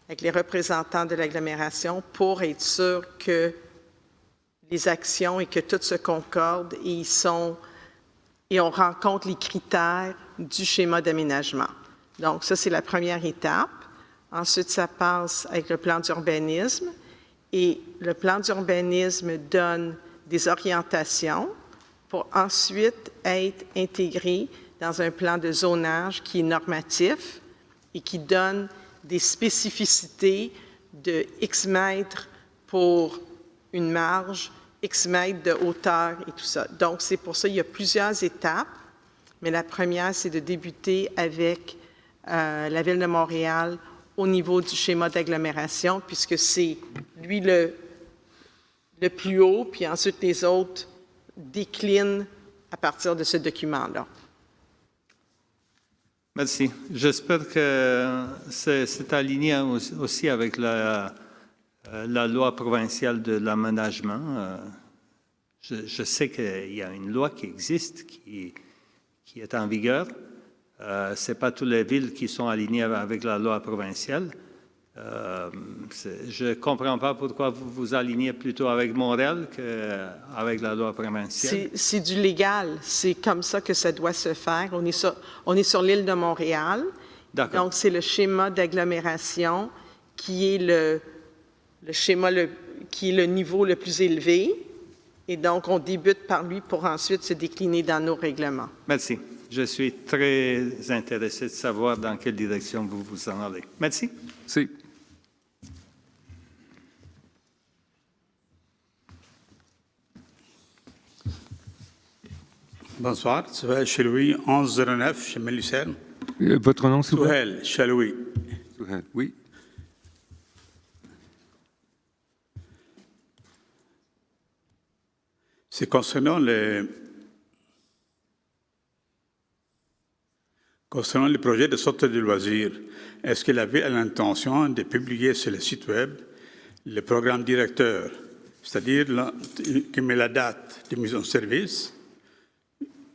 avec les représentants de l'agglomération pour être sûr que les actions et que tout se concorde et on rencontre les critères du schéma d'aménagement. Donc, ça, c'est la première étape. Ensuite, ça passe avec le plan d'urbanisme et le plan d'urbanisme donne des orientations pour ensuite être intégré dans un plan de zonage qui est normatif et qui donne des spécificités de X mètres pour une marge, X mètres de hauteur et tout ça. Donc, c'est pour ça qu'il y a plusieurs étapes, mais la première, c'est de débuter avec la Ville de Montréal au niveau du schéma d'agglomération, puisque c'est lui le plus haut, puis ensuite les autres déclinent à partir de ce document-là. Merci. J'espère que c'est aligné aussi avec la loi provinciale de l'aménagement. Je sais qu'il y a une loi qui existe, qui est en vigueur. Ce n'est pas toutes les villes qui sont alignées avec la loi provinciale. Je ne comprends pas pourquoi vous vous alignez plutôt avec Montréal qu'avec la loi provinciale. C'est du légal. C'est comme ça que ça doit se faire. On est sur l'île de Montréal. Donc, c'est le schéma d'agglomération qui est le schéma qui est le niveau le plus élevé. Et donc, on débute par lui pour ensuite se décliner dans nos règlements. Merci. Je suis très intéressé de savoir dans quelle direction vous vous en allez. Merci. Merci. Bonsoir, Souhail Cheloui, 1109, chemin Lucerne. Votre nom, s'il vous plaît? Souhail Cheloui. Souhail, oui. C'est concernant le projet de sortie de loisirs. Est-ce que la Ville a l'intention de publier sur le site Web le programme directeur, c'est-à-dire qui met la date de mise en service,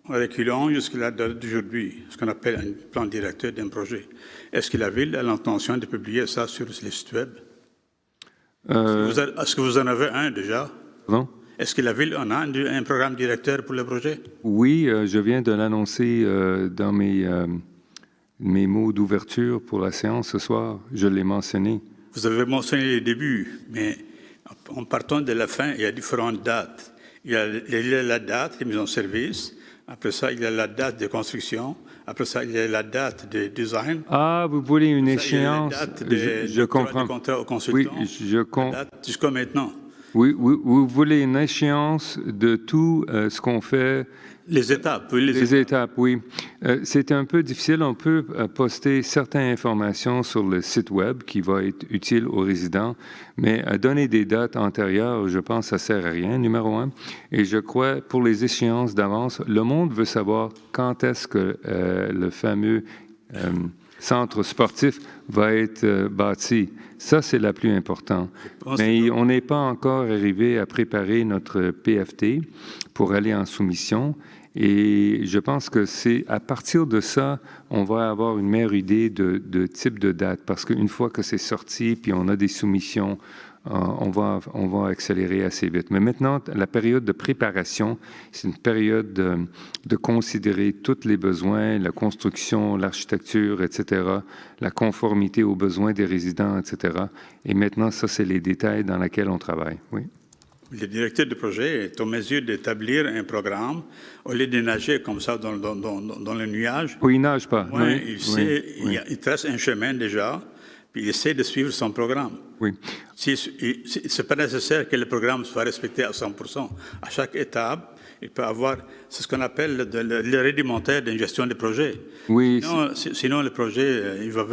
en reculant jusqu'à la date d'aujourd'hui, ce qu'on appelle un plan directeur d'un projet. Est-ce que la Ville a l'intention de publier ça sur le site Web? Est-ce que vous en avez un déjà? Non. Est-ce que la Ville en a un programme directeur pour le projet? Oui, je viens de l'annoncer dans mes mots d'ouverture pour la séance ce soir. Je l'ai mentionné. Vous avez mentionné les débuts, mais en partant de la fin, il y a différentes dates. Il y a la date de mise en service. Après ça, il y a la date de construction. Après ça, il y a la date de design. Ah, vous voulez une échéance? Je comprends. Oui, je comprends. Jusqu'à maintenant. Oui, vous voulez une échéance de tout ce qu'on fait? Les étapes, oui. Les étapes, oui. C'est un peu difficile. On peut poster certaines informations sur le site Web qui va être utile aux résidents, mais donner des dates antérieures, je pense que ça ne sert à rien, numéro un. Et je crois, pour les échéances d'avance, le monde veut savoir quand est-ce que le fameux centre sportif va être bâti. Ça, c'est la plus importante. Mais on n'est pas encore arrivé à préparer notre PFT pour aller en soumission. Et je pense que c'est à partir de ça, on va avoir une meilleure idée de type de date. Parce qu'une fois que c'est sorti, puis on a des soumissions, on va accélérer assez vite. Mais maintenant, la période de préparation, c'est une période de considérer tous les besoins, la construction, l'architecture, etc., la conformité aux besoins des résidents, etc. Et maintenant, ça, c'est les détails dans lesquels on travaille. Oui. Le directeur de projet est en mesure d'établir un programme au lieu de nager comme ça dans le nuage. Oui, il ne nage pas. Ouais, Oui, il trace un chemin déjà, puis il essaie de suivre son programme. Oui. Ce n'est pas nécessaire que le programme soit respecté à 100%. À chaque étape, il peut avoir ce qu'on appelle le rudimentaire d'une gestion de projet. Oui. Sinon, le projet, il va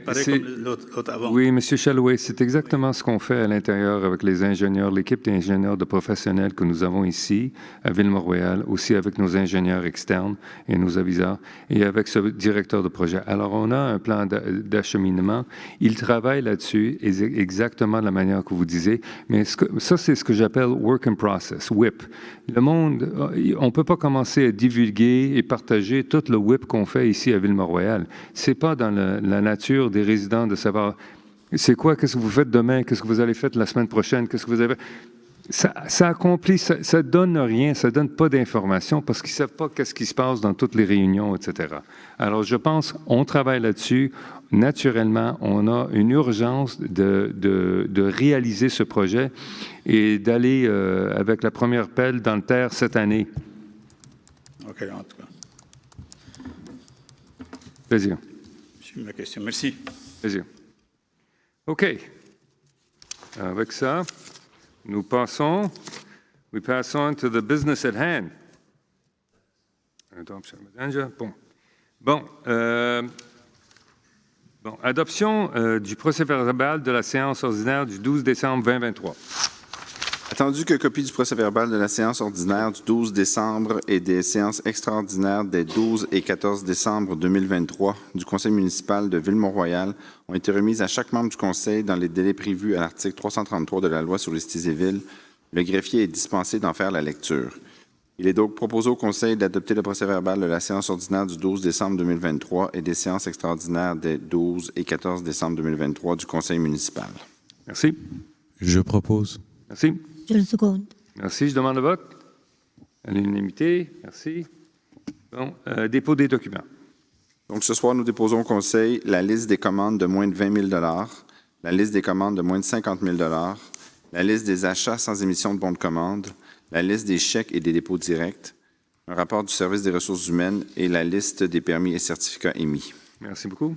pareil comme l'autre avant. Oui, M. Chaloux, c'est exactement ce qu'on fait à l'intérieur avec les ingénieurs, l'équipe d'ingénieurs de professionnels que nous avons ici à Ville-Mont-Royal, aussi avec nos ingénieurs externes et nos aviseurs, et avec ce directeur de projet. Alors, on a un plan d'acheminement. Il travaille là-dessus, exactement de la manière que vous disiez, mais ça, c'est ce que j'appelle work in process, WIP. Le monde, on ne peut pas commencer à divulguer et partager tout le WIP qu'on fait ici à Ville-Mont-Royal. Ce n'est pas dans la nature des résidents de savoir c'est quoi, qu'est-ce que vous faites demain, qu'est-ce que vous allez faire la semaine prochaine, qu'est-ce que vous avez... Ça accomplit, ça donne rien, ça donne pas d'informations parce qu'ils ne savent pas qu'est-ce qui se passe dans toutes les réunions, etc. Alors, je pense, on travaille là-dessus. Naturellement, on a une urgence de réaliser ce projet et d'aller avec la première pelle dans le terre cette année. OK, en tout cas. Plaisir. C'est ma question. Merci. Plaisir. OK. Avec ça, we pass on to the business at hand. Bon. Adoption du procès-verbal de la séance ordinaire du 12 décembre 2023. Attendu que copie du procès-verbal de la séance ordinaire du 12 décembre et des séances extraordinaires des 12 et 14 décembre 2023 du Conseil municipal de Ville-Mont-Royal ont été remises à chaque membre du Conseil dans les délais prévus à l'article 333 de la Loi sur les cités et villes, le greffier est dispensé d'en faire la lecture. Il est donc proposé au Conseil d'adopter le procès-verbal de la séance ordinaire du 12 décembre 2023 et des séances extraordinaires des 12 et 14 décembre 2023 du Conseil municipal. Merci. Je propose. Merci. Je le seconde. Merci. Je demande le vote. À l'unanimité. Merci. Bon, dépôt des documents. Donc, ce soir, nous déposons au Conseil la liste des commandes de moins de 20 000 la liste des commandes de moins de 50 000 la liste des achats sans émission de bons de commande, la liste des chèques et des dépôts directs, un rapport du service des ressources humaines et la liste des permis et certificats émis. Merci beaucoup.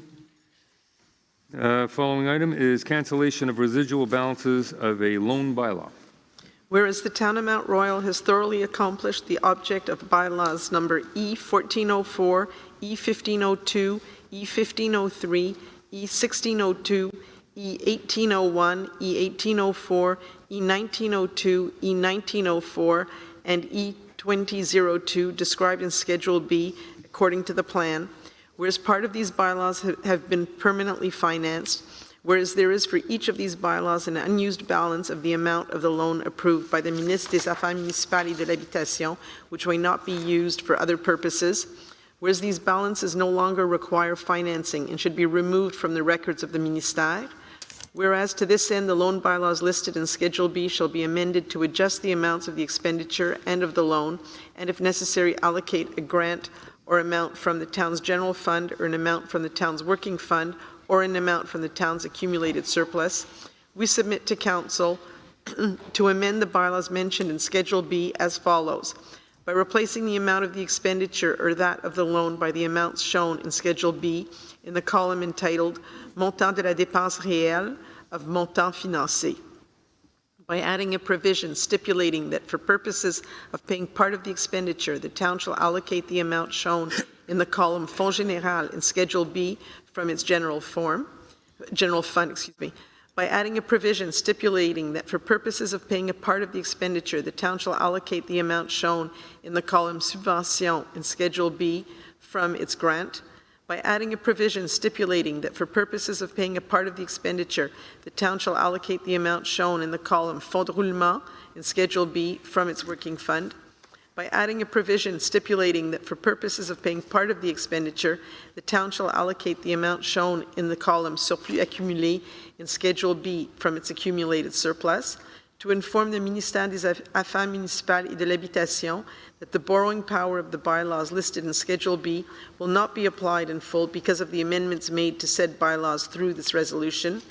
Following item is cancellation of residual balances of a loan bylaw. Whereas the town of Mount Royal has thoroughly accomplished the object of bylaws number E1404, E1502, E1503, E1602, E1801, E1804, E1902, E1904, and E2002 described in Schedule B according to the plan, whereas part of these bylaws have been permanently financed, whereas there is for each of these bylaws an unused balance of the amount of the loan approved by the Ministre des Affaires Municipales et de l'Habitation, which may not be used for other purposes, whereas these balances no longer require financing and should be removed from the records of the Ministère, whereas to this end the loan bylaws listed in Schedule B shall be amended to adjust the amounts of the expenditure and of the loan, and if necessary allocate a grant or amount from the town's general fund or an amount from the town's working fund or an amount from the town's accumulated surplus, we submit to Council to amend the bylaws mentioned in Schedule B as follows. By replacing the amount of the expenditure or that of the loan by the amounts shown in Schedule B in the column entitled Montant de la dépense réelle of Montant financé. By adding a provision stipulating that for purposes of paying part of the expenditure, the town shall allocate the amount shown in the column Fonds Général in Schedule B from its general fund, by adding a provision stipulating that for purposes of paying a part of the expenditure, the town shall allocate the amount shown in the column Subvention in Schedule B from its grant, by adding a provision stipulating that for purposes of paying a part of the expenditure, the town shall allocate the amount shown in the column Fonds de roulement in Schedule B from its working fund, by adding a provision stipulating that for purposes of paying part of the expenditure, the town shall allocate the amount shown in the column surplus accumulé in Schedule B from its accumulated surplus, to inform the Ministère des Affaires municipales et de l'Habitation that the borrowing power of the bylaws listed in Schedule B will not be applied in full because of the amendments made to said bylaws through this resolution,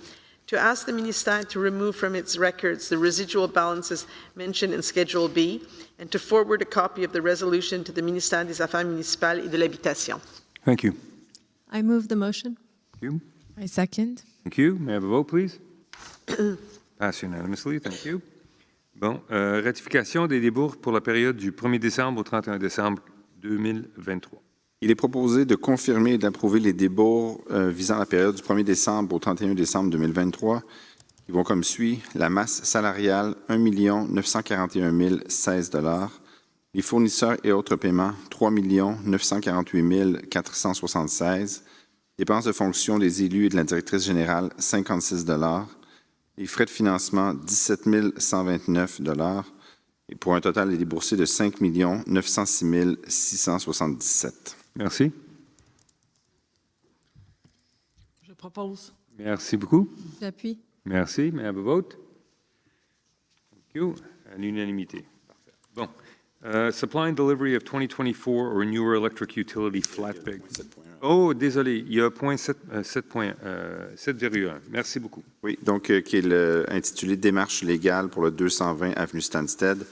to ask the Ministère to remove from its records the residual balances mentioned in Schedule B, and to forward a copy of the resolution to the Ministère des Affaires municipales et de l'Habitation. Thank you. I move the motion. Thank you. I second. Thank you. May I have a vote, please? Pass unanimously. Thank you. Bon, ratification des débours pour la période du 1er décembre au 31 décembre 2023. Il est proposé de confirmer et d'approuver les débours visant la période du 1er décembre au 31 décembre 2023, qui vont comme suit. La masse salariale, 1 941 016 $. Les fournisseurs et autres paiements, 3 948 476 $. Dépenses de fonction des élus et de la directrice générale, 56 $. Les frais de financement, 17 129 $. Et pour un total déboursé de 5 906 677 $. Merci. Je propose. Merci beaucoup. J'appuie. Merci. May I have a vote? Thank you. À l'unanimité. Parfait. Bon. Supply and delivery of 2024 or newer electric utility flatbed. Oh, désolé, il y a 7,1. Merci beaucoup. Oui, donc qui est intitulé « Démarche légale pour le 220 avenue Stansted ».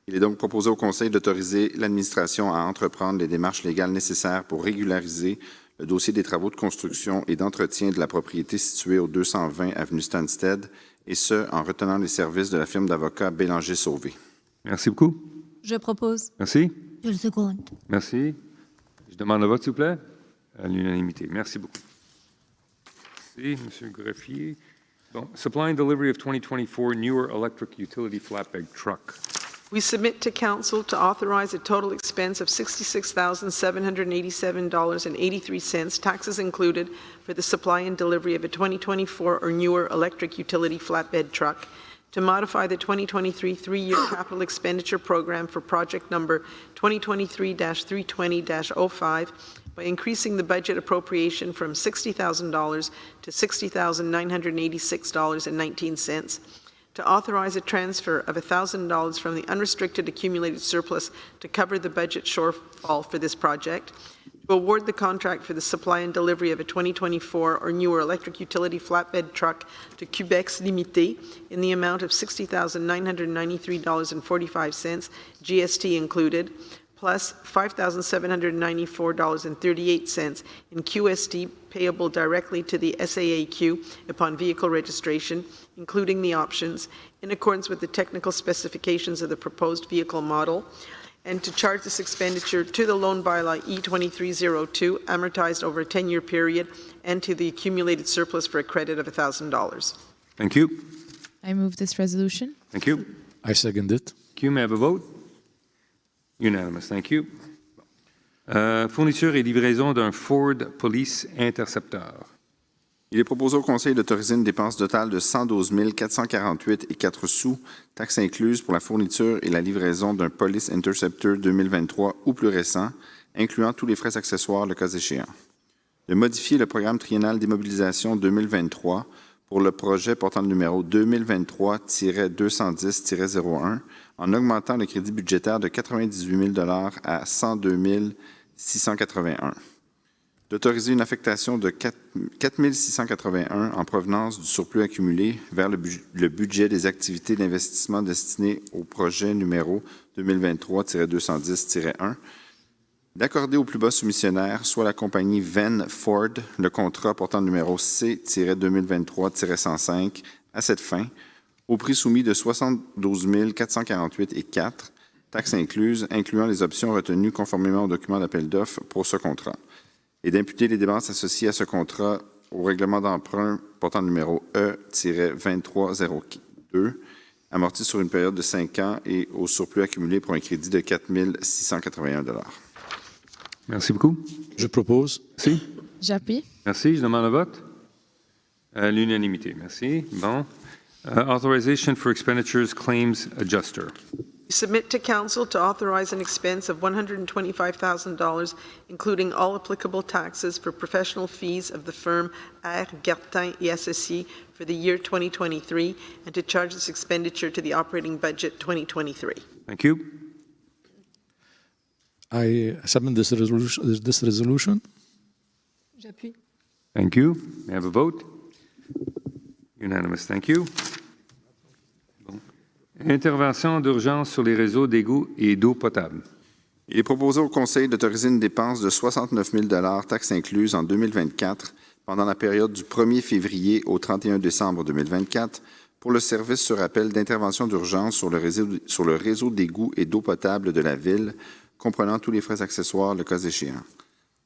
Il est donc proposé au Conseil d'autoriser l'administration à entreprendre les démarches légales nécessaires pour régulariser le dossier des travaux de construction et d'entretien de la propriété située au 220 avenue Stansted, et ce, en retenant les services de la firme d'avocats Bélanger-Sauvé. Merci beaucoup. Je propose. Merci. Je le seconde. Merci. Je demande le vote, s'il vous plaît. À l'unanimité. Merci beaucoup. Merci, M. le greffier. Bon, supply and delivery of 2024 newer electric utility flatbed truck. We submit to Council to authorize a total expense of $66,787.83, taxes included, for the supply and delivery of a 2024 or newer electric utility flatbed truck, to modify the 2023 three-year capital expenditure program for project number 2023-320-05 by increasing the budget appropriation from $60,000 to $60,986.19, to authorize a transfer of $1,000 from the unrestricted accumulated surplus to cover the budget shortfall for this project, to award the contract for the supply and delivery of a 2024 or newer electric utility flatbed truck to Cubex Limité in the amount of $60,993.45, GST included, plus $5,794.38 in QSD payable directly to the SAAQ upon vehicle registration, including the options, in accordance with the technical specifications of the proposed vehicle model, and to charge this expenditure to the loan bylaw E2302, amortized over a 10-year period, and to the accumulated surplus for a credit of $1,000. Thank you. I move this resolution. Thank you. I second it. Thank you. May I have a vote? Unanimous. Thank you. Fourniture et livraison d'un Ford Police Interceptor. Il est proposé au Conseil d'autoriser une dépense totale de 112 448 et 4 sous, taxes incluses, pour la fourniture et la livraison d'un Police Interceptor 2023 ou plus récent, incluant tous les frais accessoires le cas échéant. De modifier le programme triennal d'immobilisation 2023 pour le projet portant le numéro 2023-210-01 en augmentant le crédit budgétaire de 98 000 $ à 102 681. D'autoriser une affectation de 4 681 en provenance du surplus accumulé vers le budget des activités d'investissement destinées au projet numéro 2023-210-1, d'accorder au plus bas soumissionnaire, soit la compagnie Venn Ford, le contrat portant le numéro C-2023-105 à cette fin, au prix soumis de 72 448 et 4, taxes incluses, incluant les options retenues conformément au document d'appel d'offres pour ce contrat, et d'imputer les dépenses associées à ce contrat au règlement d'emprunt portant le numéro E-2302, amorti sur une période de 5 ans et au surplus accumulé pour un crédit de 4 681 $. Merci beaucoup. Je propose. Merci. J'appuie. Merci. Je demande le vote. À l'unanimité. Merci. Bon. Authorization for Expenditures Claims Adjuster. Submit to Council to authorize an expense of $125,000, including all applicable taxes for professional fees of the firm R. Gartin et Associés for the year 2023, and to charge this expenditure to the operating budget 2023. Thank you. I submit this resolution. J'appuie. Thank you. May I have a vote? Unanimous. Thank you. Bon. Intervention d'urgence sur les réseaux d'égouts et d'eau potable. Il est proposé au Conseil d'autoriser une dépense de 69 000 $, taxes incluses, en 2024, pendant la période du 1er février au 31 décembre 2024, pour le service sur appel d'intervention d'urgence sur le réseau d'égouts et d'eau potable de la Ville, comprenant tous les frais accessoires, le cas échéant.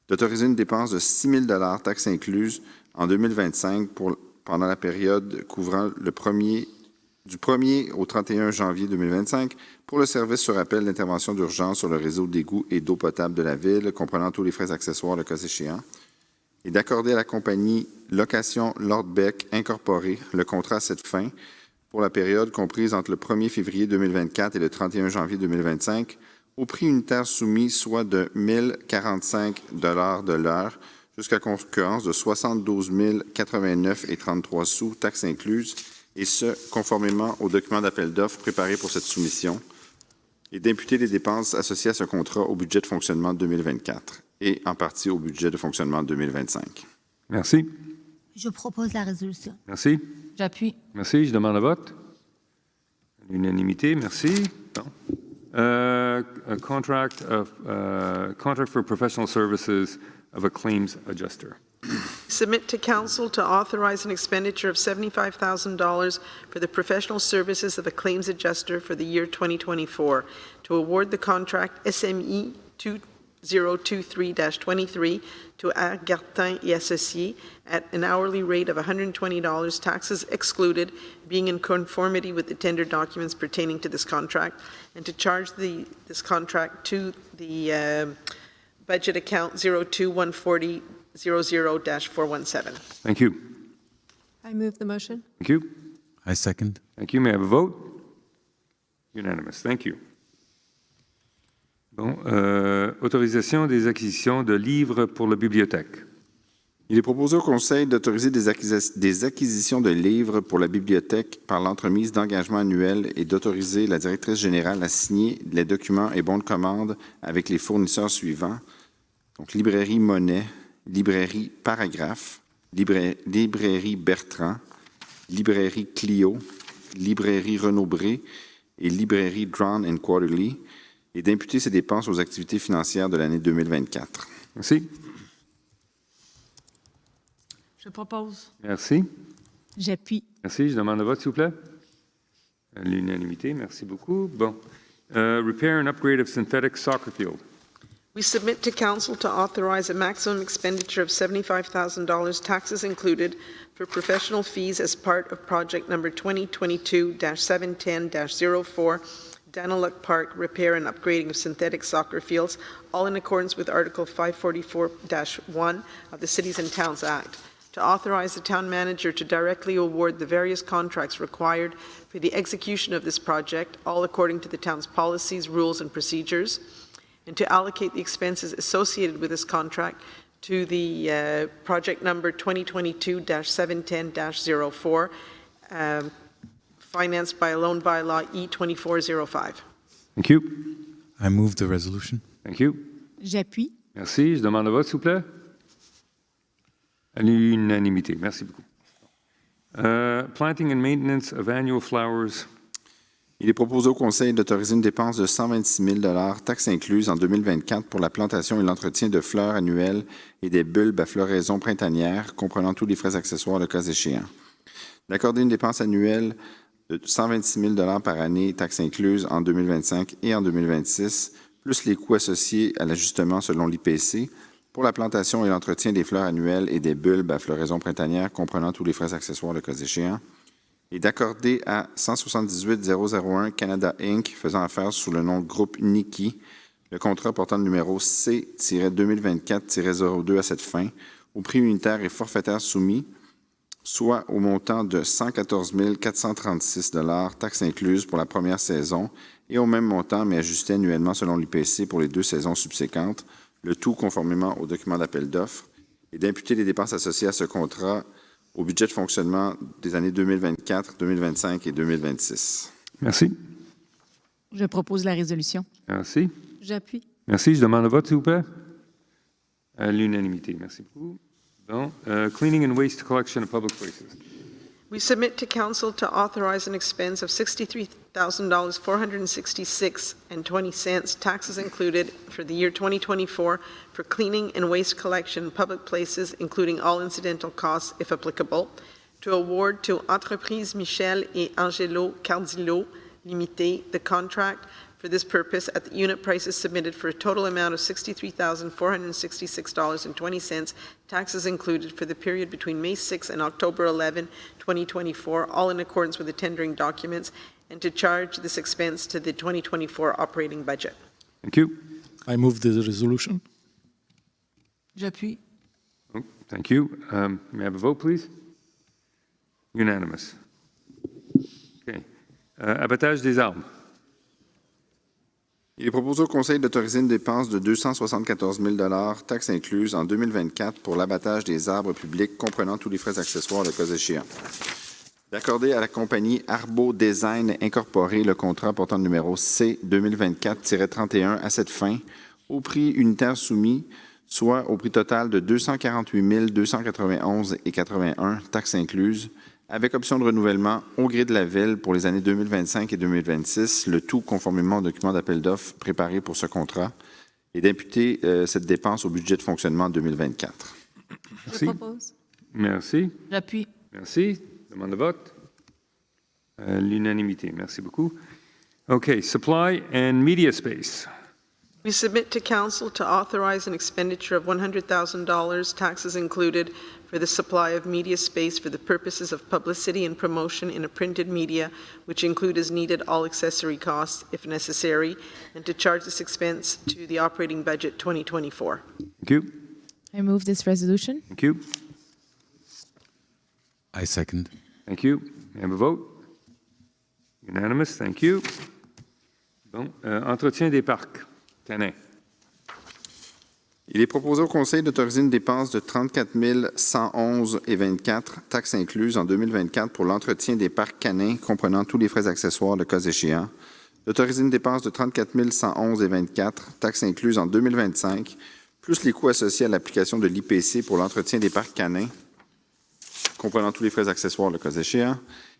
D'autoriser une dépense de 6 000 $, taxes incluses, en 2025, pendant la période couvrant du 1er au 31 janvier 2025, pour le service sur appel d'intervention d'urgence sur le réseau d'égouts et d'eau potable de la Ville, comprenant tous les frais accessoires, le cas échéant, et d'accorder à la compagnie Location Lord-Beck Incorporée le contrat à cette fin pour la période comprise entre le 1er février 2024 et le 31 janvier 2025, au prix unitaire soumis, soit de 1 045 $ de l'heure, jusqu'à concurrence de 72 089,33 sous, taxes incluses, et ce, conformément au document d'appel d'offres préparé pour cette soumission, et d'imputer les dépenses associées à ce contrat au budget de fonctionnement 2024 et en partie au budget de fonctionnement 2025. Merci. Je propose la résolution. Merci. J'appuie. Merci. Je demande le vote. L'unanimité. Merci. Bon. A contract for professional services of a claims adjuster. Submit to Council to authorize an expenditure of $75,000 for the professional services of a claims adjuster for the year 2024, to award the contract SME 2023-23 to R. Gartin et Associés at an hourly rate of $120, taxes excluded, being in conformity with the tender documents pertaining to this contract, and to charge this contract to the budget account 02140 00-417. Thank you. I move the motion. Thank you. I second. Thank you. May I have a vote? Unanimous. Thank you. Bon, autorisation des acquisitions de livres pour la bibliothèque. Il est proposé au Conseil d'autoriser des acquisitions de livres pour la bibliothèque par l'entremise d'engagements annuels et d'autoriser la directrice générale à signer les documents et bons de commande avec les fournisseurs suivants. Donc, Librairie Monet, Librairie Paragraphe, Librairie Bertrand, Librairie Clio, Librairie Renaud-Bré et Librairie Drawn and Quarterly, et d'imputer ces dépenses aux activités financières de l'année 2024. Merci. Je propose. Merci. J'appuie. Merci. Je demande le vote, s'il vous plaît. L'unanimité. Merci beaucoup. Bon. Repair and upgrade of synthetic soccer field. We submit to Council to authorize a maximum expenditure of $75,000, taxes included, for professional fees as part of project number 2022-710-04, Daniluk Park repair and upgrading of synthetic soccer fields, all in accordance with Article 544-1 of the Cities and Towns Act. To authorize the town manager to directly award the various contracts required for the execution of this project, all according to the town's policies, rules, and procedures, and to allocate the expenses associated with this contract to the project number 2022-710-04, financed by a loan bylaw E2405. Thank you. I move the resolution. Thank you. J'appuie. Merci. Je demande le vote, s'il vous plaît. À l'unanimité. Merci beaucoup. Planting and maintenance of annual flowers. Il est proposé au Conseil d'autoriser une dépense de 126 000 $, taxes incluses, en 2024 pour la plantation et l'entretien de fleurs annuelles et des bulbes à floraison printanière, comprenant tous les frais accessoires, le cas échéant. D'accorder une dépense annuelle de 126 000 $ par année, taxes incluses, en 2025 et en 2026, plus les coûts associés à l'ajustement selon l'IPC, pour la plantation et l'entretien des fleurs annuelles et des bulbes à floraison printanière, comprenant tous les frais accessoires, le cas échéant, et d'accorder à 178 001 Canada Inc., faisant affaire sous le nom Groupe Niki, le contrat portant le numéro C-2024-02 à cette fin, au prix unitaire et forfaitaire soumis, soit au montant de 114 436 $, taxes incluses, pour la première saison, et au même montant, mais ajusté annuellement selon l'IPC pour les 2 saisons subséquentes, le tout conformément au document d'appel d'offres, et d'imputer les dépenses associées à ce contrat au budget de fonctionnement des années 2024, 2025 et 2026. Merci. Je propose la résolution. Merci. J'appuie. Merci. Je demande le vote, s'il vous plaît. À l'unanimité. Merci beaucoup. Bon. Cleaning and waste collection of public places. We submit to Council to authorize an expense of $63,466.20, taxes included, for the year 2024 for cleaning and waste collection in public places, including all incidental costs, if applicable, to award to Entreprise Michel et Angelo Cardillo Limited the contract for this purpose at the unit prices submitted for a total amount of $63,466.20, taxes included, for the period between May 6 and October 11, 2024, all in accordance with the tendering documents, and to charge this expense to the 2024 operating budget. Thank you. I move the resolution. J'appuie. Oh, thank you. May I have a vote, please? Unanimous. Okay. Abattage des arbres. Il est proposé au Conseil d'autoriser une dépense de 274 000 $, taxes incluses, en 2024 pour l'abattage des arbres publics comprenant tous les frais accessoires le cas échéant. D'accorder à la compagnie Arbo Design Incorporé le contrat portant le numéro C 2024-31 à cette fin, au prix unitaire soumis, soit au prix total de 248 291,81 $, taxes incluses, avec option de renouvellement au gré de la Ville pour les années 2025 et 2026, le tout conformément au document d'appel d'offres préparé pour ce contrat, et d'imputer cette dépense au budget de fonctionnement 2024. Merci. Je propose. Merci. J'appuie. Merci. Demande de vote. L'unanimité. Merci beaucoup. OK. Supply and media space. We submit to Council to authorize an expenditure of $100,000, taxes included, for the supply of media space for the purposes of publicity and promotion in a printed media, which include as needed all accessory costs, if necessary, and to charge this expense to the operating budget 2024. Thank you. I move this resolution. Thank you. I second. Thank you. May I have a vote? Unanimous. Thank you. Bon. Entretien des parcs. Canin. Il est proposé au Conseil d'autoriser une dépense de 34 111,24 $, taxes incluses, en 2024 pour l'entretien des parcs canins comprenant tous les frais accessoires le cas échéant, d'autoriser une dépense de 34 111,24 $, taxes incluses, en 2025, plus les coûts associés à l'application de l'IPC pour l'entretien des parcs canins comprenant tous les frais accessoires le cas échéant,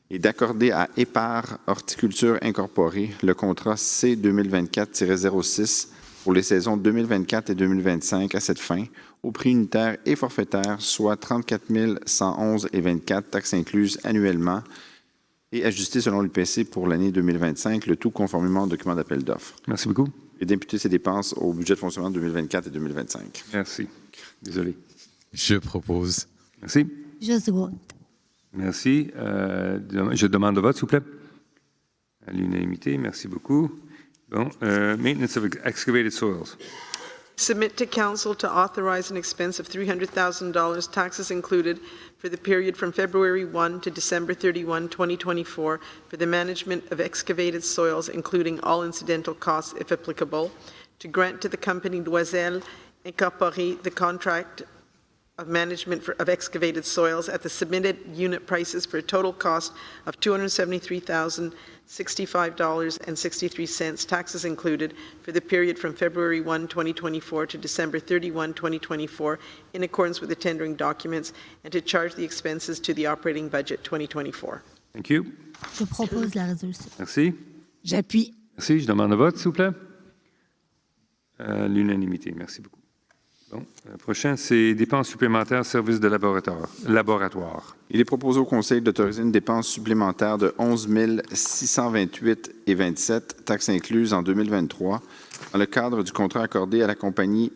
et d'accorder à Épar Horticulture Incorporée le contrat C 2024-06 pour les saisons 2024 et 2025 à cette fin, au prix unitaire et forfaitaire, soit 34 111,24 $, taxes incluses annuellement, et ajusté selon l'IPC pour l'année 2025, le tout conformément au document d'appel d'offres. Merci beaucoup. Et d'imputer ces dépenses au budget de fonctionnement 2024 et 2025. Merci. Désolé. Je propose. Merci. Je seconde. Merci. Je demande le vote, s'il vous plaît. À l'unanimité. Merci beaucoup. Bon. Maintenance of excavated soils. Submit to Council to authorize an expense of $300,000, taxes included, for the period from February 1 to December 31, 2024, for the management of excavated soils, including all incidental costs, if applicable, to grant to the company Loisel Incorporé the contract of management of excavated soils at the submitted unit prices for a total cost of $273,065.63, taxes included, for the period from February 1, 2024 to December 31, 2024, in accordance with the tendering documents, and to charge the expenses to the operating budget 2024. Thank you. Je propose la résolution. Merci. J'appuie. Merci. Je demande le vote, s'il vous plaît. L'unanimité. Merci beaucoup. Bon. Prochain, c'est dépenses supplémentaires, services de laboratoire. Il est proposé au Conseil d'autoriser une dépense supplémentaire de 11 628,27 $, taxes incluses, en 2023, dans le cadre du contrat accordé à la compagnie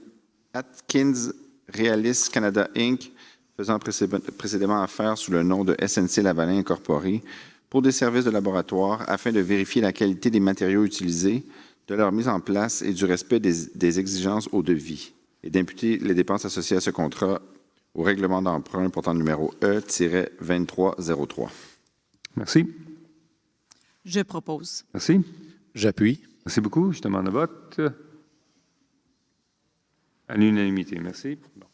Atkins Realis Canada Inc., faisant précédemment affaire sous le nom de SNC Lavalin Incorporé, pour des services de laboratoire afin de vérifier la qualité des matériaux utilisés, de leur mise en place et du respect des exigences au devis, et d'imputer les dépenses associées à ce contrat au règlement d'emprunt portant numéro E-2303. Merci. Je propose. Merci. J'appuie. Merci beaucoup. Je demande le vote. À l'unanimité. Merci. Bon.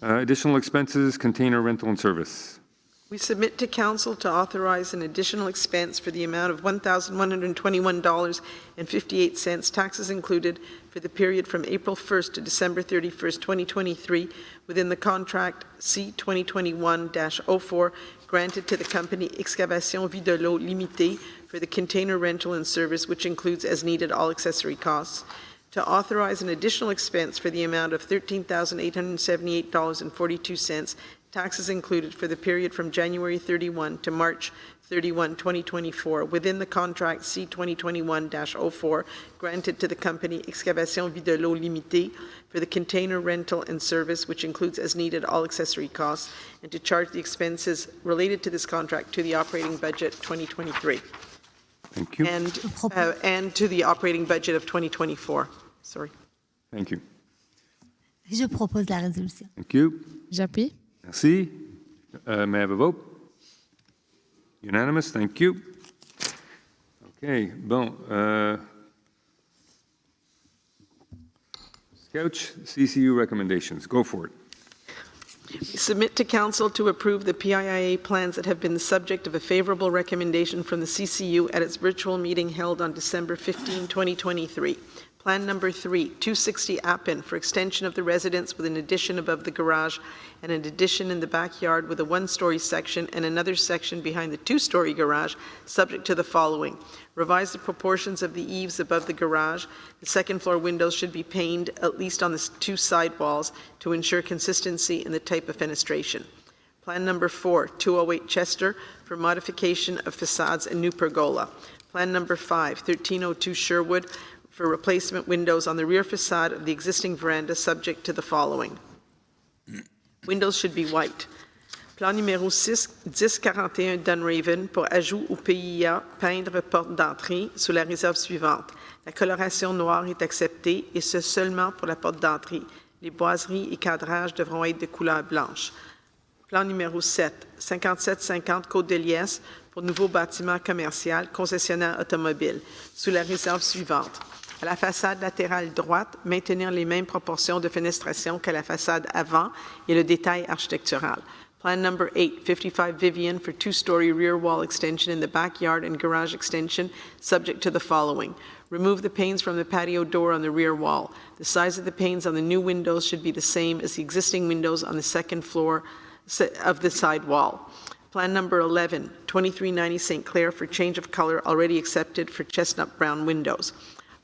Additional expenses, container rental and service. We submit to Council to authorize an additional expense for the amount of $1,121.58, taxes included, for the period from April 1st to December 31st, 2023, within the contract C-2021-04 granted to the company Excavation Vie de l'Eau Limitée for the container rental and service, which includes as needed all accessory costs. To authorize an additional expense for the amount of $13,878.42, taxes included, for the period from January 31 to March 31, 2024, within the contract C-2021-04 granted to the company Excavation Vie de l'Eau Limitée for the container rental and service, which includes as needed all accessory costs, and to charge the expenses related to this contract to the operating budget 2023. Thank you. And to the operating budget of 2024. Sorry. Thank you. Je propose la résolution. Thank you. J'appuie. Merci. May I have a vote? Unanimous. Thank you. Okay. Bon. Couch, CCU recommendations. Go for it. We submit to Council to approve the PIIA plans that have been the subject of a favorable recommendation from the CCU at its virtual meeting held on December 15, 2023. Plan number 3, 260 Appin for extension of the residence with an addition above the garage and an addition in the backyard with a one-story section and another section behind the two-story garage, subject to the following. Revise the proportions of the eaves above the garage. The second floor windows should be paned at least on the two side walls to ensure consistency in the type of fenestration. Plan number 4, 208 Chester for modification of facades and new pergola. Plan number 5, 1302 Sherwood for replacement windows on the rear facade of the existing veranda, subject to the following. Windows should be white. Plan numéro 6, 1041 Dunraven pour ajout au PIA, peindre porte d'entrée sous la réserve suivante. La coloration noire est acceptée et ce seulement pour la porte d'entrée. Les boiseries et cadrages devront être de couleur blanche. Plan numéro 7, 5750 Côte-de-Liesse pour nouveau bâtiment commercial, concessionnaire automobile, sous la réserve suivante. À la façade latérale droite, maintenir les mêmes proportions de fenestration qu'à la façade avant et le détail architectural. Plan number 8, 55 Vivian for two-story rear wall extension in the backyard and garage extension, subject to the following. Remove the panes from the patio door on the rear wall. The size of the panes on the new windows should be the same as the existing windows on the second floor of the side wall. Plan number 11, 2390 St. Clair for change of color already accepted for chestnut brown windows.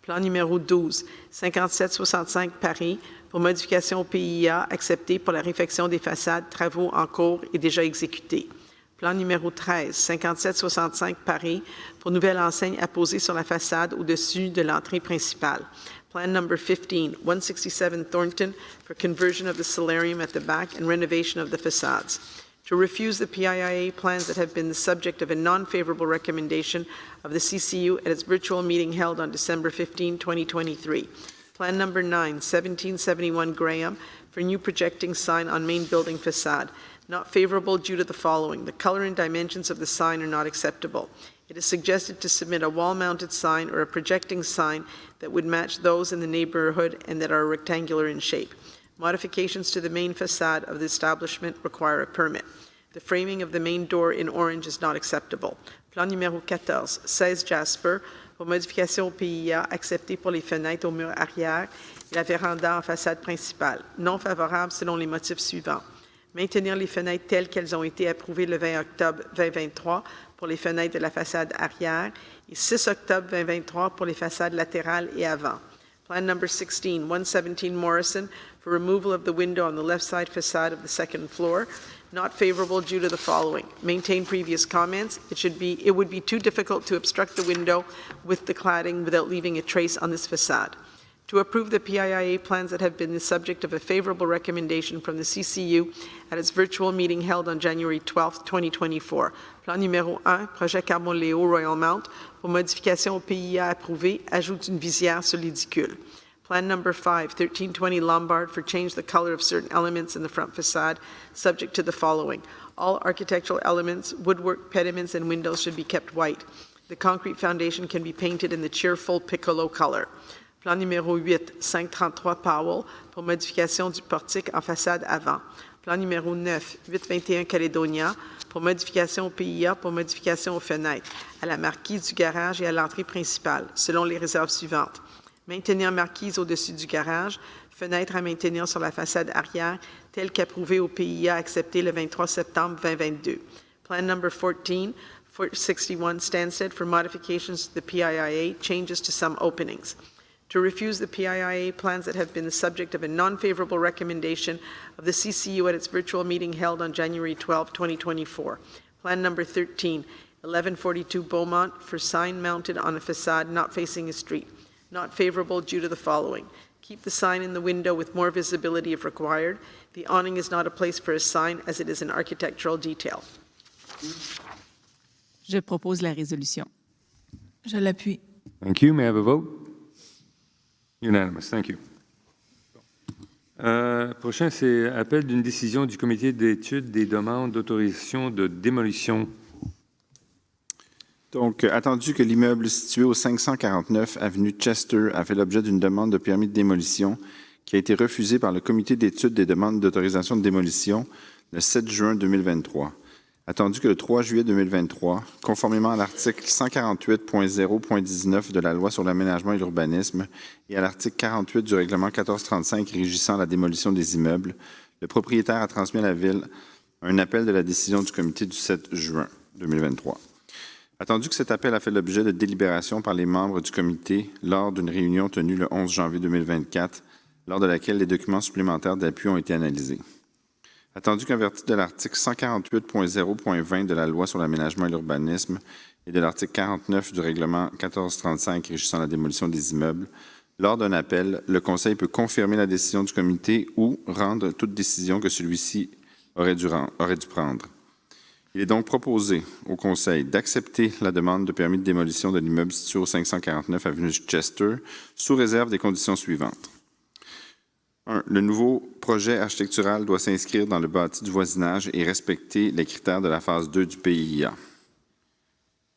Plan numéro 12, 5765 Paris pour modification au PIA accepté pour la réfection des façades, travaux en cours et déjà exécutés. Plan numéro 13, 5765 Paris pour nouvelle enseigne apposée sur la façade au-dessus de l'entrée principale. Plan number 15, 167 Thornton for conversion of the solarium at the back and renovation of the facades. To refuse the PIIA plans that have been the subject of a non-favorable recommendation of the CCU at its virtual meeting held on December 15, 2023. Plan number 9, 1771 Graham for new projecting sign on main building facade. Not favorable due to the following. The color and dimensions of the sign are not acceptable. It is suggested to submit a wall-mounted sign or a projecting sign that would match those in the neighborhood and that are rectangular in shape. Modifications to the main facade of the establishment require a permit. The framing of the main door in orange is not acceptable. Plan numéro 14, 16 Jasper, pour modification au PIA acceptée pour les fenêtres au mur arrière et la véranda en façade principale. Non favorable selon les motifs suivants. Maintenir les fenêtres telles qu'elles ont été approuvées le 20 octobre 2023 pour les fenêtres de la façade arrière et 6 octobre 2023 pour les façades latérales et avant. Plan number 16, 117 Morrison, for removal of the window on the left side facade of the second floor. Not favorable due to the following. Maintain previous comments. It would be too difficult to obstruct the window with the cladding without leaving a trace on this facade. To approve the PIIA plans that have been the subject of a favorable recommendation from the CCU at its virtual meeting held on January 12, 2024. Plan numéro 1, projet Carbone-Léo Royal Mount pour modification au PIA approuvé, ajout d'une visière sur l'édicule. Plan number 5, 1320 Lombard for change the color of certain elements in the front facade, subject to the following. All architectural elements, woodwork, pediments, and windows should be kept white. The concrete foundation can be painted in the cheerful piccolo color. Plan numéro 8, 533 Powell, pour modification du portique en façade avant. Plan numéro 9, 821 Caledonia, pour modification au PIA, pour modification aux fenêtres, à la marquise du garage et à l'entrée principale, selon les réserves suivantes. Maintenir marquise au-dessus du garage, fenêtre à maintenir sur la façade arrière, telle qu'approuvée au PIA accepté le 23 septembre 2022. Plan number 14, 461 Stansted for modifications to the PIIA, changes to some openings. To refuse the PIIA plans that have been the subject of a non-favorable recommendation of the CCU at its virtual meeting held on January 12, 2024. Plan number 13, 1142 Beaumont for sign mounted on a facade not facing a street. Not favorable due to the following. Keep the sign in the window with more visibility if required. The awning is not a place for a sign as it is an architectural detail. Je propose la résolution. Je l'appuie. Thank you. May I have a vote? Unanimous. Thank you. Prochain, c'est appel d'une décision du comité d'étude des demandes d'autorisation de démolition. Donc, attendu que l'immeuble situé au 549 avenue Chester a fait l'objet d'une demande de permis de démolition qui a été refusée par le comité d'étude des demandes d'autorisation de démolition le 7 juin 2023. Attendu que le 3 juillet 2023, conformément à l'article 148.0.19 de la Loi sur l'aménagement et l'urbanisme et à l'article 48 du règlement 1435 régissant la démolition des immeubles, le propriétaire a transmis à la Ville un appel de la décision du comité du 7 juin 2023. Attendu que cet appel a fait l'objet de délibération par les membres du comité lors d'une réunion tenue le 11 janvier 2024, lors de laquelle les documents supplémentaires d'appui ont été analysés. Attendu qu'en vertu de l'article 148.0.20 de la Loi sur l'aménagement et l'urbanisme et de l'article 49 du règlement 1435 régissant la démolition des immeubles, lors d'un appel, le Conseil peut confirmer la décision du comité ou rendre toute décision que celui-ci aurait dû prendre. Il est donc proposé au Conseil d'accepter la demande de permis de démolition de l'immeuble situé au 549 avenue Chester sous réserve des conditions suivantes. 1. Le nouveau projet architectural doit s'inscrire dans le bâti du voisinage et respecter les critères de la phase 2 du PIA.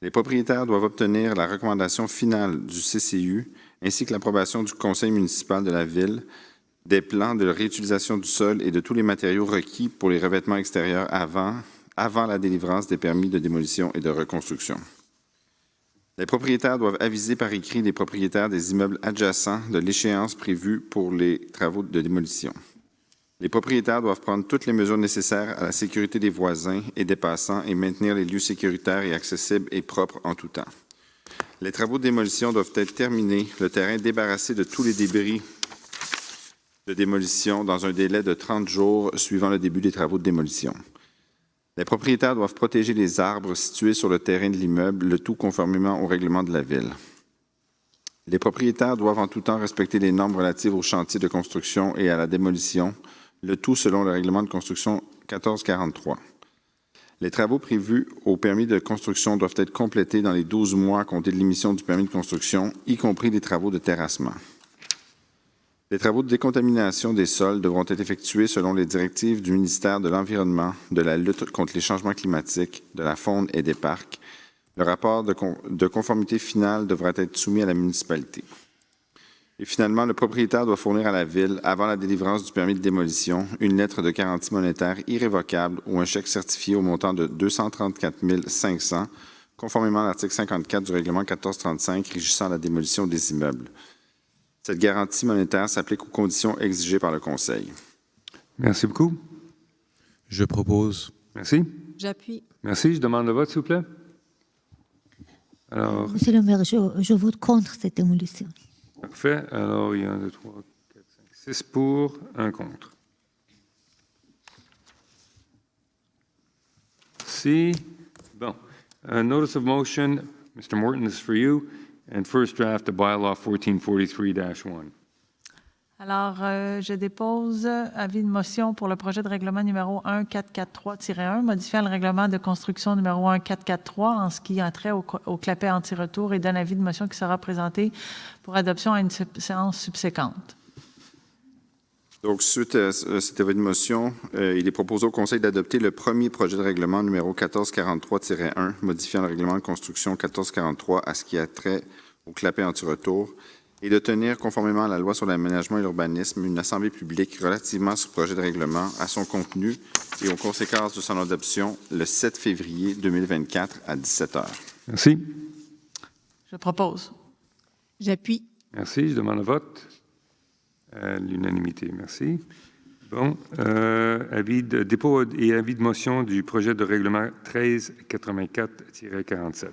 Les propriétaires doivent obtenir la recommandation finale du CCU ainsi que l'approbation du conseil municipal de la Ville, des plans de réutilisation du sol et de tous les matériaux requis pour les revêtements extérieurs avant la délivrance des permis de démolition et de reconstruction. Les propriétaires doivent aviser par écrit les propriétaires des immeubles adjacents de l'échéance prévue pour les travaux de démolition. Les propriétaires doivent prendre toutes les mesures nécessaires à la sécurité des voisins et des passants et maintenir les lieux sécuritaires et accessibles et propres en tout temps. Les travaux de démolition doivent être terminés, le terrain débarrassé de tous les débris de démolition dans un délai de 30 jours suivant le début des travaux de démolition. Les propriétaires doivent protéger les arbres situés sur le terrain de l'immeuble, le tout conformément au règlement de la Ville. Les propriétaires doivent en tout temps respecter les normes relatives aux chantiers de construction et à la démolition, le tout selon le règlement de construction 1443. Les travaux prévus au permis de construction doivent être complétés dans les 12 mois à compter de l'émission du permis de construction, y compris les travaux de terrassement. Les travaux de décontamination des sols devront être effectués selon les directives du ministère de l'Environnement, de la lutte contre les changements climatiques, de la faune et des parcs. Le rapport de conformité final devra être soumis à la municipalité. Et finalement, le propriétaire doit fournir à la Ville, avant la délivrance du permis de démolition, une lettre de garantie monétaire irrévocable ou un chèque certifié au montant de 234 500, conformément à l'article 54 du règlement 1435 régissant la démolition des immeubles. Cette garantie monétaire s'applique aux conditions exigées par le Conseil. Merci beaucoup. Je propose. Merci. J'appuie. Merci. Je demande le vote, s'il vous plaît. Alors, Monsieur le maire, je vote contre cette démolition. parfait. Alors, il y a 1, 2, 3, 4, 5, 6 pour, 1 contre. Merci. Bon. Notice of motion, Mr. Morton, this is for you. And first draft of bylaw 1443-1. Alors, je dépose avis de motion pour le projet de règlement numéro 1443-1, modifiant le règlement de construction numéro 1443 en ce qui a trait au clapet anti-retour et donne avis de motion qui sera présenté pour adoption à une séance subséquente. Donc, suite à cet avis de motion, il est proposé au Conseil d'adopter le premier projet de règlement numéro 1443-1, modifiant le règlement de construction 1443 à ce qui a trait au clapet anti-retour, et de tenir, conformément à la loi sur l'aménagement et l'urbanisme, une assemblée publique relativement à ce projet de règlement, à son contenu et aux conséquences de son adoption le 7 février 2024 à 17 h. Merci. Je propose. J'appuie. Merci. Je demande le vote. À l'unanimité. Merci. Bon. Avis de dépôt et avis de motion du projet de règlement 1384-47.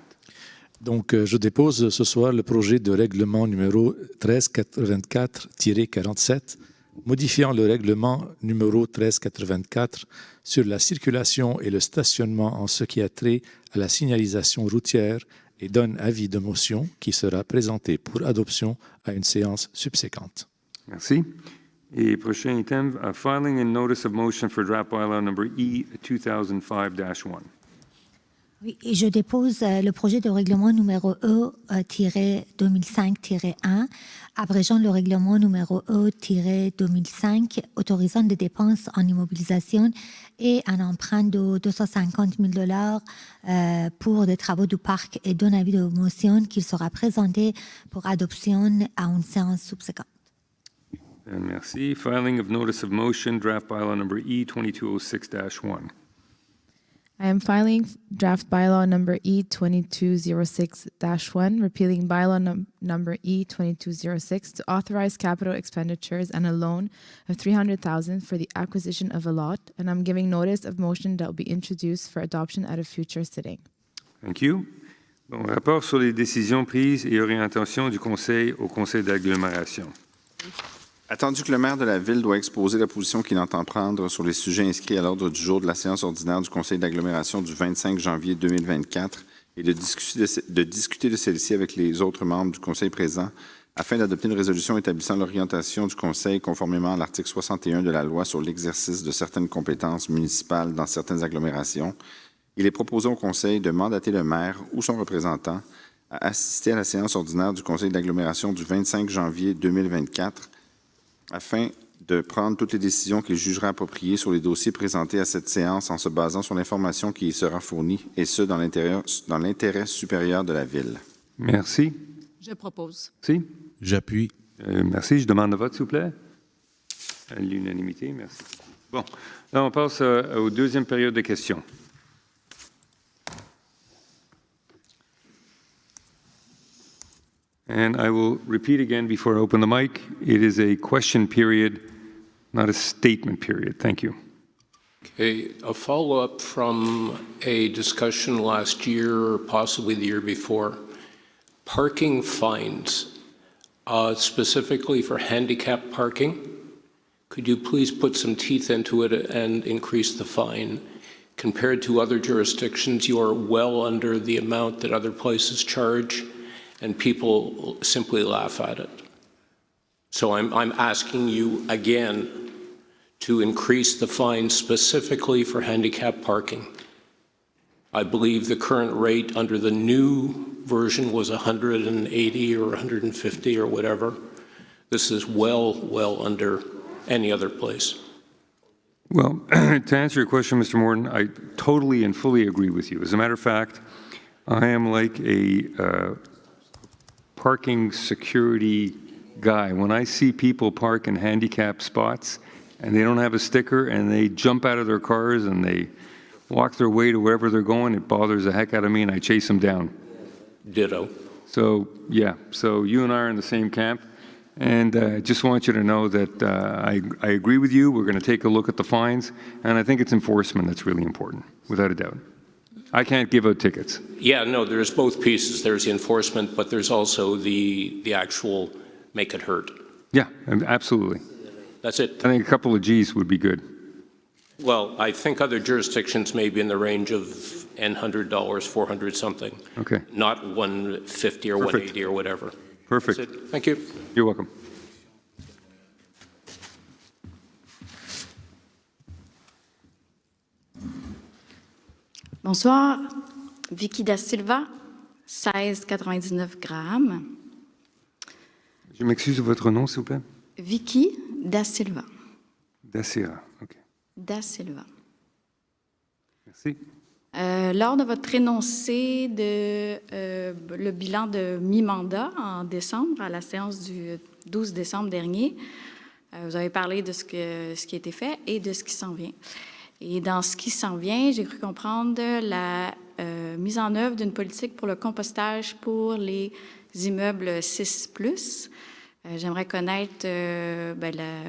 Donc, je dépose ce soir le projet de règlement numéro 1384-47, modifiant le règlement numéro 1384 sur la circulation et le stationnement en ce qui a trait à la signalisation routière et donne avis de motion qui sera présenté pour adoption à une séance subséquente. Merci. Et prochain item, filing and notice of motion for draft bylaw number E 2005-1. Oui, et je dépose le projet de règlement numéro E-2005-1, abrégeant le règlement numéro E-2005, autorisant des dépenses en immobilisation et un emprunt de 250 000 $ pour des travaux du parc et d'un avis de motion qui sera présenté pour adoption à une séance subséquente. Merci. Filing of notice of motion, draft bylaw number E 2206-1. I am filing draft bylaw number E2206-1, repealing bylaw number E2206 to authorize capital expenditures and a loan of $300,000 for the acquisition of a lot, and I'm giving notice of motion that will be introduced for adoption at a future sitting. Thank you. Bon, rapport sur les décisions prises et orientations du Conseil au Conseil d'agglomération. Attendu que le maire de la Ville doit exposer la position qu'il entend prendre sur les sujets inscrits à l'ordre du jour de la séance ordinaire du Conseil d'agglomération du 25 janvier 2024 et de discuter de celle-ci avec les autres membres du Conseil présents afin d'adopter une résolution établissant l'orientation du Conseil conformément à l'article 61 de la loi sur l'exercice de certaines compétences municipales dans certaines agglomérations, il est proposé au Conseil de mandater le maire ou son représentant à assister à la séance ordinaire du Conseil d'agglomération du 25 janvier 2024 afin de prendre toutes les décisions qu'il jugera appropriées sur les dossiers présentés à cette séance en se basant sur l'information qui y sera fournie, et ce, dans l'intérêt supérieur de la Ville. Merci. Je propose. Merci. J'appuie. Merci. Je demande le vote, s'il vous plaît. À l'unanimité. Merci. Bon. Là, on passe aux deuxième période de questions. And I will repeat again before I open the mic. It is a question period, not a statement period. Thank you. Okay, a follow-up from a discussion last year or possibly the year before. Parking fines, specifically for handicap parking. Could you please put some teeth into it and increase the fine? Compared to other jurisdictions, you are well under the amount that other places charge, and people simply laugh at it. So I'm asking you again to increase the fine specifically for handicap parking. I believe the current rate under the new version was 180 or 150 or whatever. This is well under any other place. Well, to answer your question, Mr. Morton, I totally and fully agree with you. As a matter of fact, I am like a parking security guy. When I see people park in handicapped spots and they don't have a sticker and they jump out of their cars and they walk their way to wherever they're going, it bothers the heck out of me and I chase them down. Ditto. So, yeah, so you and I are in the same camp. And I just want you to know that I agree with you. We're going to take a look at the fines. And I think it's enforcement that's really important, without a doubt. I can't give out tickets. Yeah, no, there's both pieces. There's the enforcement, but there's also the actual make it hurt. Yeah, absolutely. That's it. I think a couple of G's would be good. Well, I think other jurisdictions may be in the range of $100, $400 something. Okay. Not 150 or Perfect. 180 or whatever. Perfect. That's it. Thank you. You're welcome. Bonsoir, Vicky Da Silva, 16,99 grammes. Je m'excuse, votre nom, s'il vous plaît? Vicky Da Silva. Dassira. OK. Da Silva. Merci. Lors de votre énoncé de le bilan de mi-mandat en décembre, à la séance du 12 décembre dernier, vous avez parlé de ce qui a été fait et de ce qui s'en vient. Et dans ce qui s'en vient, j'ai cru comprendre la mise en œuvre d'une politique pour le compostage pour les immeubles 6+. J'aimerais connaître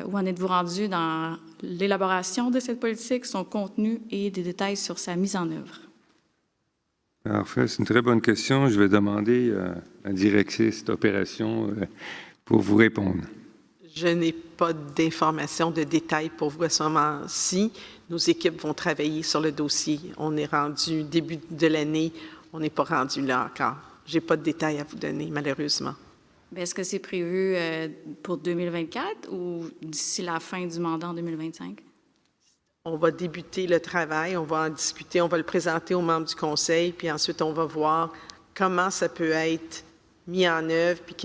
où en êtes-vous rendu dans l'élaboration de cette politique, son contenu et des détails sur sa mise en œuvre. Parfait, c'est une très bonne question. Je vais demander à la directrice d'opération pour vous répondre. Je n'ai pas d'informations de détails pour vous à ce moment-ci. Nos équipes vont travailler sur le dossier. On est rendu début de l'année. On n'est pas rendu là encore. Je n'ai pas de détails à vous donner, malheureusement. Est-ce que c'est prévu pour 2024 ou d'ici la fin du mandat en 2025? On va débuter le travail, on va en discuter, on va le présenter aux membres du conseil, puis ensuite on va voir comment ça peut être mis en œuvre, puis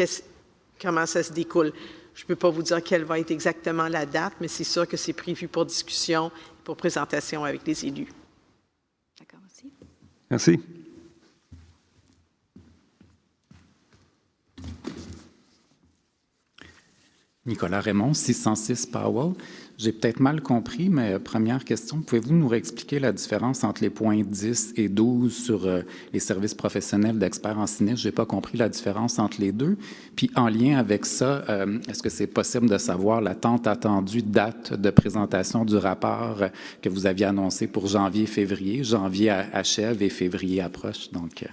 comment ça se découle. Je ne peux pas vous dire quelle va être exactement la date, mais c'est sûr que c'est prévu pour discussion, pour présentation avec les élus. D'accord, merci. Merci. Nicolas Raymond, 606 Powell. J'ai peut-être mal compris, mais première question, pouvez-vous nous réexpliquer la différence entre les points 10 et 12 sur les services professionnels d'experts en sinistre? Je n'ai pas compris la différence entre les deux. Puis en lien avec ça, est-ce que c'est possible de savoir la tant attendue date de présentation du rapport que vous aviez annoncé pour janvier-février? Janvier achève et février approche, donc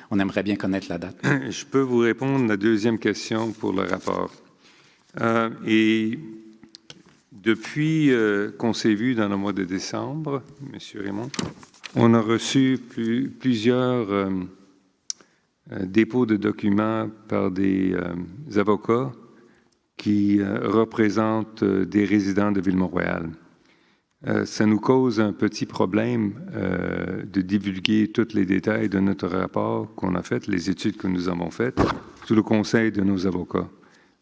on aimerait bien connaître la date. Je peux vous répondre à la deuxième question pour le rapport. Et depuis qu'on s'est vu dans le mois de décembre, M. Raymond, on a reçu plusieurs dépôts de documents par des avocats qui représentent des résidents de Ville-Mont-Royal. Ça nous cause un petit problème de divulguer tous les détails de notre rapport qu'on a fait, les études que nous avons faites, sous le conseil de nos avocats.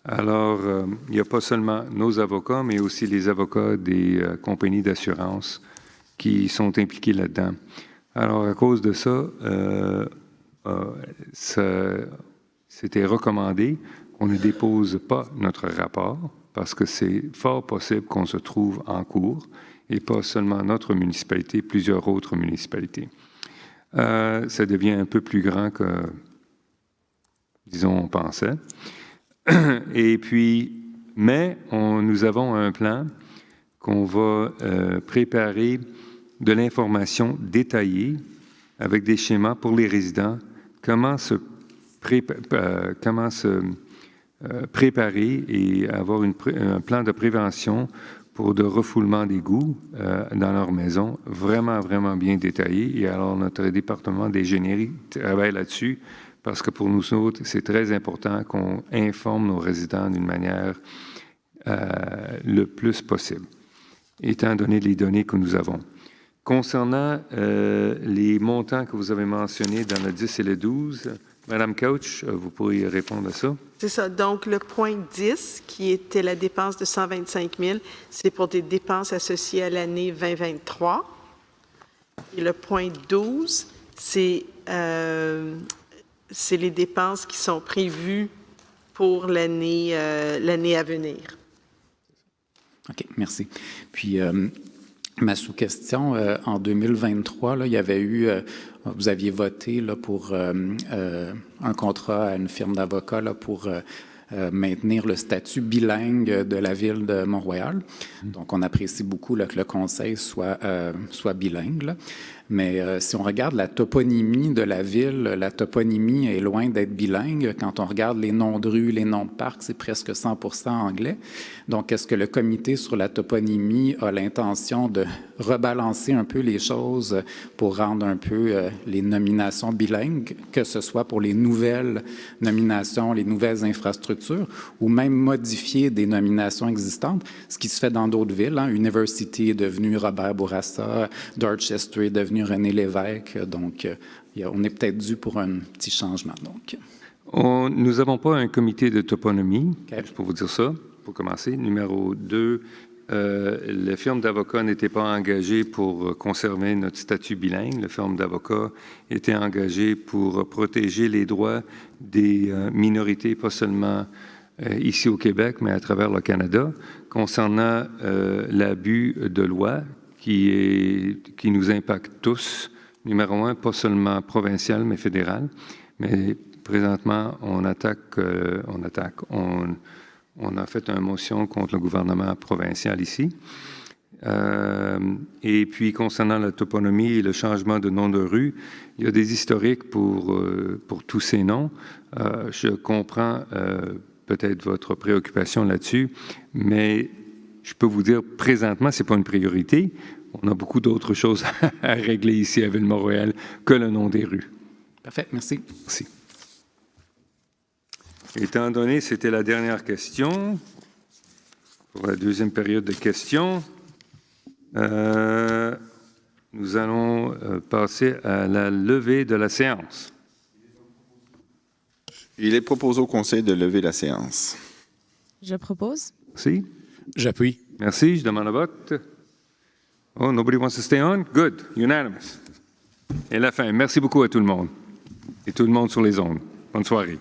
Alors, il n'y a pas seulement nos avocats, mais aussi les avocats des compagnies d'assurance qui sont impliqués là-dedans. Alors, à cause de ça, c'était recommandé qu'on ne dépose pas notre rapport parce que c'est fort possible qu'on se trouve en cours et pas seulement notre municipalité, plusieurs autres municipalités. Ça devient un peu plus grand que, disons, on pensait. Et puis, mais nous avons un plan qu'on va préparer de l'information détaillée avec des schémas pour les résidents, comment se préparer et avoir un plan de prévention pour de refoulement d'égouts dans leur maison, vraiment, vraiment bien détaillé. Et alors, notre département d'ingénierie travaille là-dessus, parce que pour nous autres, c'est très important qu'on informe nos résidents d'une manière le plus possible, étant donné les données que nous avons. Concernant les montants que vous avez mentionnés dans le 10 et le 12, Madame Couch, vous pourriez répondre à ça? C'est ça. Donc, le point 10, qui était la dépense de 125 000, c'est pour des dépenses associées à l'année 2023. Et le point 12, c'est les dépenses qui sont prévues pour l'année à venir. OK, merci. Puis, ma sous-question, en 2023, là, il y avait eu, vous aviez voté là, pour un contrat à une firme d'avocats là, pour maintenir le statut bilingue de la ville de Mont-Royal. Donc, on apprécie beaucoup là, que le conseil soit bilingue. Là. Mais si on regarde la toponymie de la ville, la toponymie est loin d'être bilingue. Quand on regarde les noms de rues, les noms de parcs, c'est presque 100% anglais. Donc, est-ce que le comité sur la toponymie a l'intention de rebalancer un peu les choses pour rendre un peu les nominations bilingues, que ce soit pour les nouvelles nominations, les nouvelles infrastructures, ou même modifier des nominations existantes, ce qui se fait dans d'autres villes. Hein. University est devenu Robert Bourassa, Dorchester est devenu René Lévesque. Donc, on est peut-être dû pour un petit changement. Donc. Nous n'avons pas un comité de toponymie, juste pour vous dire ça, pour commencer. Numéro 2, la firme d'avocats n'était pas engagée pour conserver notre statut bilingue. La firme d'avocats était engagée pour protéger les droits des minorités, pas seulement ici au Québec, mais à travers le Canada, concernant l'abus de loi qui nous impacte tous. Numéro un, pas seulement provincial, mais fédéral. Mais présentement, on a fait une motion contre le gouvernement provincial ici. Et puis, concernant la toponymie et le changement de nom de rue, il y a des historiques pour tous ces noms. Je comprends peut-être votre préoccupation là-dessus, mais je peux vous dire, présentement, ce n'est pas une priorité. On a beaucoup d'autres choses à régler ici à Ville-Mont-Royal que le nom des rues. Parfait, merci. Merci. Étant donné, c'était la dernière question pour la deuxième période de questions, nous allons passer à la levée de la séance. Il est proposé au Conseil de lever la séance. Je propose. Merci. J'appuie. Merci. Je demande un vote. Oh, nobody wants to stay on? Good. Unanimous. Et la fin. Merci beaucoup à tout le monde. Et tout le monde sur les ondes. Bonne soirée.